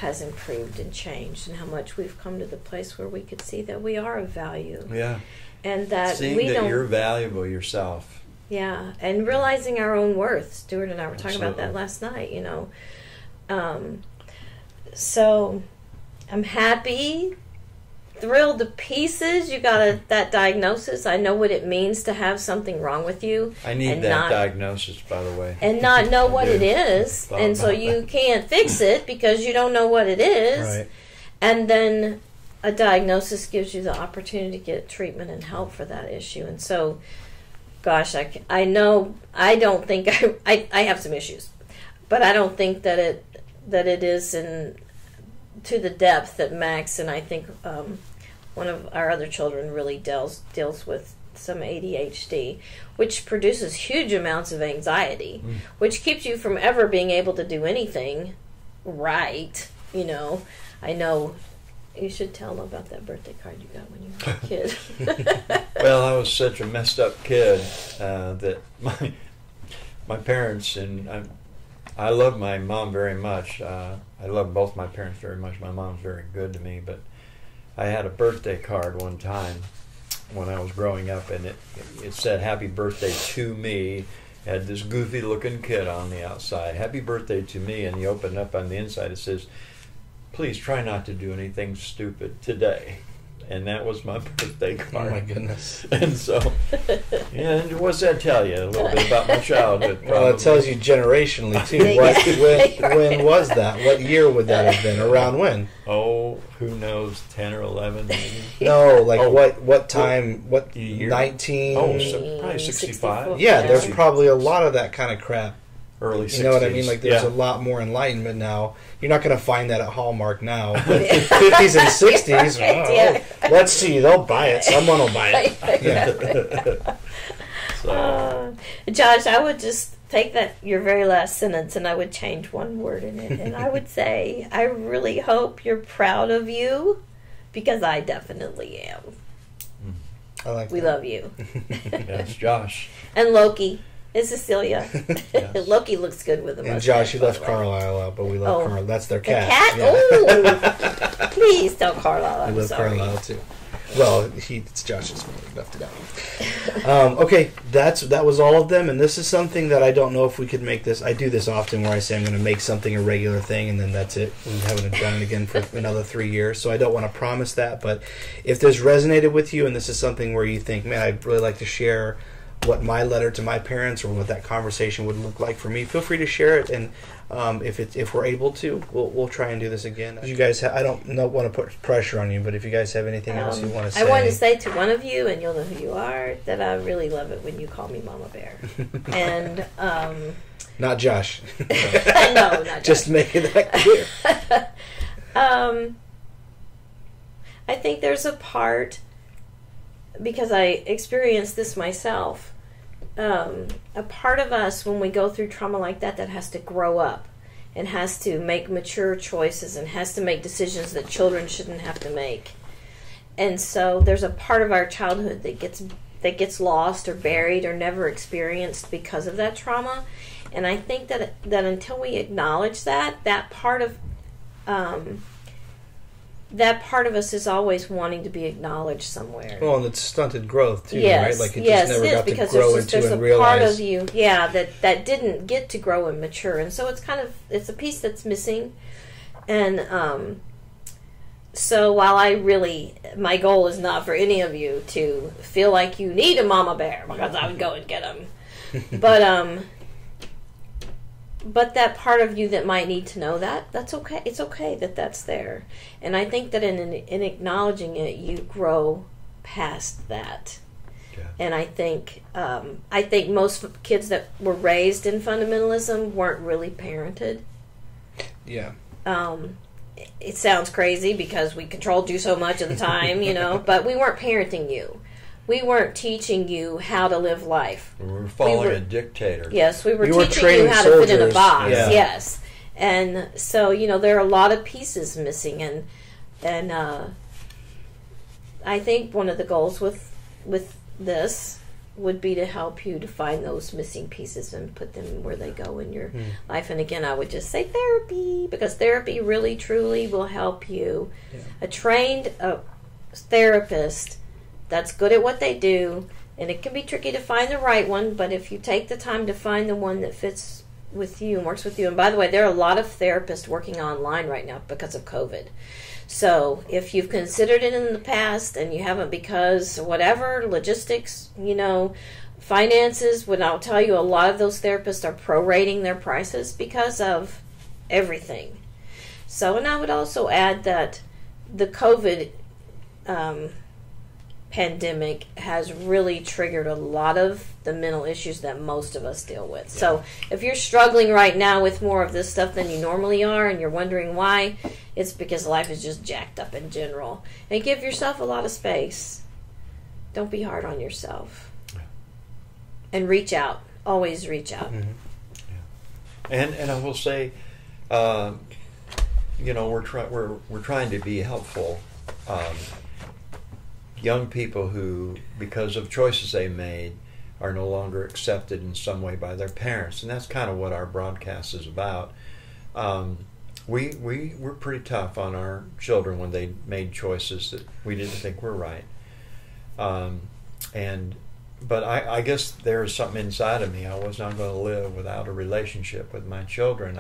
Speaker 2: has improved and changed, and how much we've come to the place where we could see that we are of value.
Speaker 3: Yeah.
Speaker 2: And that
Speaker 3: seeing
Speaker 2: we
Speaker 3: that
Speaker 2: don't,
Speaker 3: you're valuable yourself.
Speaker 2: Yeah, and realizing our own worth. Stuart and I were talking
Speaker 3: Absolutely.
Speaker 2: about that last night, So I'm happy, thrilled to pieces. You got that diagnosis. I know what it means to have something wrong with you.
Speaker 3: I need that diagnosis, by the way.
Speaker 2: And not know what it is. And so you can't fix it because you don't know what it is.
Speaker 1: Right.
Speaker 2: And then a diagnosis gives you the opportunity to get treatment and help for that issue. And so, gosh, I know, I don't think, I have some issues. But I don't think that it is to the depth that Max and I think one of our other children really deals with some ADHD, which produces huge amounts of anxiety, which keeps you from ever being able to do anything right. I know you should tell them about that birthday card you got when you were a kid.
Speaker 3: Well, I was such a messed up kid that my parents, and I love my mom very much. I love both my parents very much. My mom's very good to me, but I had a birthday card one time when I was growing up, and it said "Happy Birthday to me." Had this goofy looking kid on the outside, "Happy Birthday to me," and you open up on the inside, it says, "Please try not to do anything stupid today." And that was my birthday card.
Speaker 1: Oh my goodness!
Speaker 3: And so, and what's that tell you? A little bit about my childhood.
Speaker 1: Well, it tells you generationally too. When was that? What year would that have been? Around when?
Speaker 3: Oh, who knows? 10 or 11, maybe.
Speaker 1: No, what time? What year? 19?
Speaker 3: Probably 65.
Speaker 1: Yeah, there's probably a lot of that kind of crap.
Speaker 3: Early 60s.
Speaker 1: You know what I mean? Like there's a lot more enlightenment now. You're not going to find that at Hallmark now. But 50s and 60s, let's see, they'll buy it. Someone will buy it. Yeah.
Speaker 2: Josh, I would just take your very last sentence and I would change one word in it. And I would say, I really hope you're proud of you, because I definitely am.
Speaker 1: I like
Speaker 2: we
Speaker 1: that.
Speaker 2: love you.
Speaker 3: Yes, Josh.
Speaker 2: And Loki. And Cecilia.
Speaker 3: Yes.
Speaker 2: Loki looks good with a mustache.
Speaker 1: And Josh, you left Carlisle out, but we love Carlisle. That's their cat.
Speaker 2: The cat?
Speaker 1: Yeah.
Speaker 2: Ooh. Please tell Carlisle I'm
Speaker 1: we love
Speaker 2: sorry.
Speaker 1: Carlisle too. Well, it's Josh's fault. He left it out. Okay, that was all of them, and this is something that I don't know if we could make this. I do this often where I say I'm going to make something a regular thing, and then that's it. We haven't done it again for another 3 years, so I don't want to promise that. But if this resonated with you, and this is something where you think, man, I'd really like to share what my letter to my parents or what that conversation would look like for me, feel free to share it. And if we're able to, we'll try and do this again. You guys, I don't want to put pressure on you, but if you guys have anything else you want to say,
Speaker 2: I want to say to one of you, and you'll know who you are, that I really love it when you call me Mama Bear. And
Speaker 1: not Josh.
Speaker 2: No, not Josh.
Speaker 1: Just making that clear.
Speaker 2: I think there's a part, because I experienced this myself, a part of us when we go through trauma like that has to grow up and has to make mature choices and has to make decisions that children shouldn't have to make. And so there's a part of our childhood that gets lost or buried or never experienced because of that trauma. And I think that until we acknowledge that part of us is always wanting to be acknowledged somewhere.
Speaker 1: Well, and it's stunted growth too,
Speaker 2: yes,
Speaker 1: right? Like it
Speaker 2: yes,
Speaker 1: just never got
Speaker 2: because
Speaker 1: to grow
Speaker 2: there's
Speaker 1: into
Speaker 2: a
Speaker 1: and realize.
Speaker 2: part of you, that didn't get to grow and mature, and so it's a piece that's missing. And so while my goal is not for any of you to feel like you need a mama bear, because I would go and get them, but that part of you that might need to know that's okay. It's okay that that's there. And I think that in acknowledging it, you grow past that.
Speaker 3: Yeah.
Speaker 2: And I think most kids that were raised in fundamentalism weren't really parented.
Speaker 1: Yeah.
Speaker 2: it sounds crazy because we controlled you so much of the time, but we weren't parenting you. We weren't teaching you how to live life.
Speaker 3: We were following a dictator.
Speaker 2: Yes, we were teaching you how to fit in a box.
Speaker 1: Yeah.
Speaker 2: Yes. And so, there are a lot of pieces missing. And I think one of the goals with this would be to help you to find those missing pieces and put them where they go in your life. And again, I would just say therapy, because therapy really, truly will help you. Yeah. A trained therapist that's good at what they do, and it can be tricky to find the right one, but if you take the time to find the one that fits with you and works with you, and by the way, there are a lot of therapists working online right now because of COVID. So if you've considered it in the past and you haven't because whatever, logistics, finances, when I'll tell you a lot of those therapists are prorating their prices because of everything. So, and I would also add that the COVID pandemic has really triggered a lot of the mental issues that most of us deal with. Yeah. So if you're struggling right now with more of this stuff than you normally are and you're wondering why, it's because life is just jacked up in general. And give yourself a lot of space. Don't be hard on yourself. Yeah. And reach out. Always reach out.
Speaker 3: Mm-hmm. Yeah. And I will say, we're trying to be helpful. Young people who, because of choices they made, are no longer accepted in some way by their parents, and that's kind of what our broadcast is about. We're pretty tough on our children when they made choices that we didn't think were right. But I guess there's something inside of me. I was not going to live without a relationship with my children.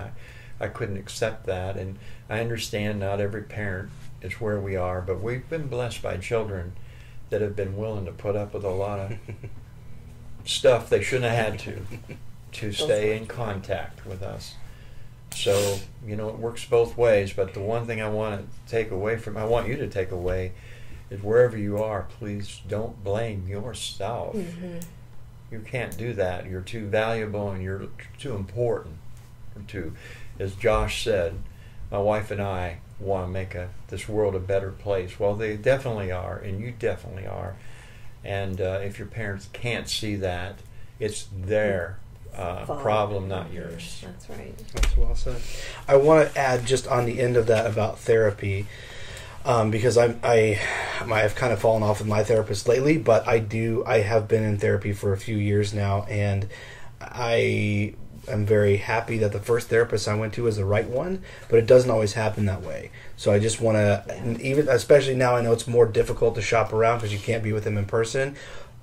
Speaker 3: I couldn't accept that, and I understand not every parent is where we are, but we've been blessed by children that have been willing to put up with a lot of stuff they shouldn't have had to stay in contact with us. So, it works both ways, but the one thing I want you to take away is wherever you are, please don't blame yourself. Mm-hmm. You can't do that. You're too valuable and you're too important to, as Josh said, my wife and I want to make this world a better place. Well, they definitely are, and you definitely are. And if your parents can't see that, it's their problem, not yours.
Speaker 2: That's right.
Speaker 1: That's well said. I want to add just on the end of that about therapy, because I've kind of fallen off with my therapist lately, but I have been in therapy for a few years now, and I'm very happy that the first therapist I went to was the right one, but it doesn't always happen that way. So I just want to, especially now I know it's more difficult to shop around because you can't be with them in person.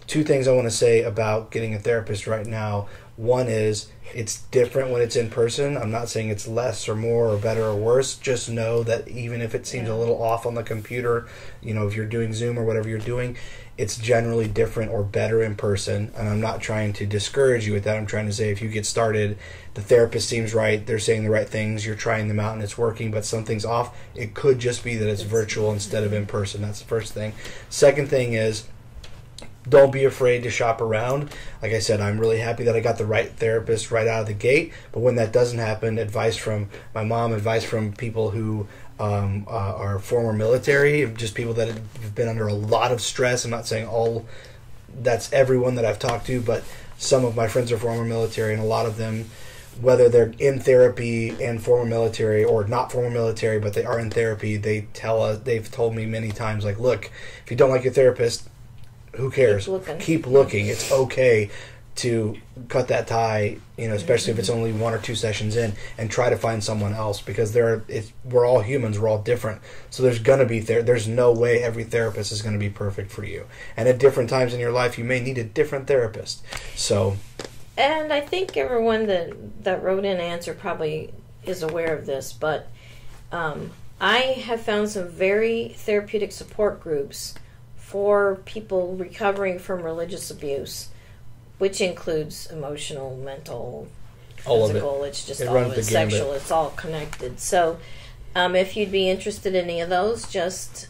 Speaker 1: Two things I want to say about getting a therapist right now. One is it's different when it's in person. I'm not saying it's less or more or better or worse. Just know that even if it seems a little off on the computer, if you're doing Zoom or whatever you're doing, it's generally different or better in person. And I'm not trying to discourage you with that. I'm trying to say if you get started, the therapist seems right, they're saying the right things, you're trying them out and it's working, but something's off. It could just be that it's virtual instead of in person. That's the first thing. Second thing is, don't be afraid to shop around. Like I said, I'm really happy that I got the right therapist right out of the gate. But when that doesn't happen, advice from my mom, advice from people who are former military, just people that have been under a lot of stress. I'm not saying that's everyone that I've talked to, but some of my friends are former military, and a lot of them, whether they're in therapy and former military or not former military, but they are in therapy, they've told me many times, like, look, if you don't like your therapist, who cares? Keep looking. It's okay to cut that tie, especially if it's only 1 or 2 sessions in, and try to find someone else, because we're all humans, we're all different. So there's no way every therapist is going to be perfect for you. And at different times in your life, you may need a different therapist. So,
Speaker 2: and I think everyone that wrote in answer probably is aware of this, but I have found some very therapeutic support groups for people recovering from religious abuse, which includes emotional, mental, physical. It's just all of it, sexual. It's all connected. So if you'd be interested in any of those, just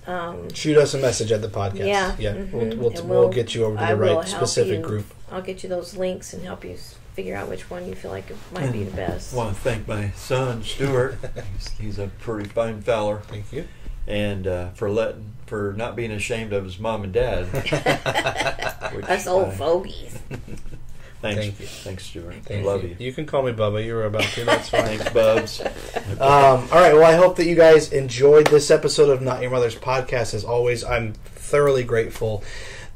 Speaker 1: shoot us a message at the podcast.
Speaker 2: Yeah.
Speaker 1: Mm-hmm. We'll get you over to the right specific group.
Speaker 2: I'll get you those links and help you figure out which one you feel like might be the best.
Speaker 4: I want to thank my son, Stuart. He's a pretty fine feller.
Speaker 1: Thank you.
Speaker 4: And for not being ashamed of his mom and dad.
Speaker 2: Us old fogies.
Speaker 4: Thanks.
Speaker 1: Thank you.
Speaker 4: Thanks, Stuart.
Speaker 1: Thank
Speaker 4: Love you.
Speaker 5: You can call me Bubba. You were about to. That's fine.
Speaker 4: Thanks, Bubs.
Speaker 1: All right. Well, I hope that you guys enjoyed this episode of Not Your Mother's Podcast. As always, I'm thoroughly grateful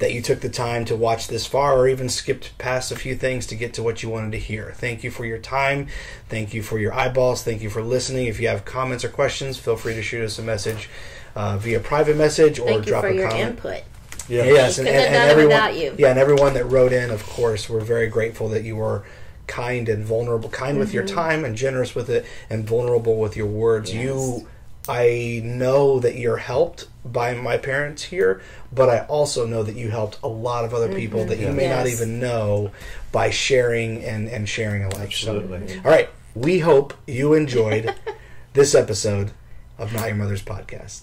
Speaker 1: that you took the time to watch this far or even skipped past a few things to get to what you wanted to hear. Thank you for your time. Thank you for your eyeballs. Thank you for listening. If you have comments or questions, feel free to shoot us a message via private message or drop a comment.
Speaker 2: Thank you for your input.
Speaker 4: Yeah.
Speaker 1: Yes,
Speaker 2: and everyone, without you.
Speaker 1: Yeah, and everyone that wrote in, of course, we're very grateful that you were kind and vulnerable, kind with your time and generous with it, and vulnerable with your words.
Speaker 2: Yes.
Speaker 1: I know that you're helped by my parents here, but I also know that you helped a lot of other people that you may not even know by sharing and sharing alike.
Speaker 4: Absolutely.
Speaker 1: So, all right, we hope you enjoyed this episode of Not Your Mother's Podcast.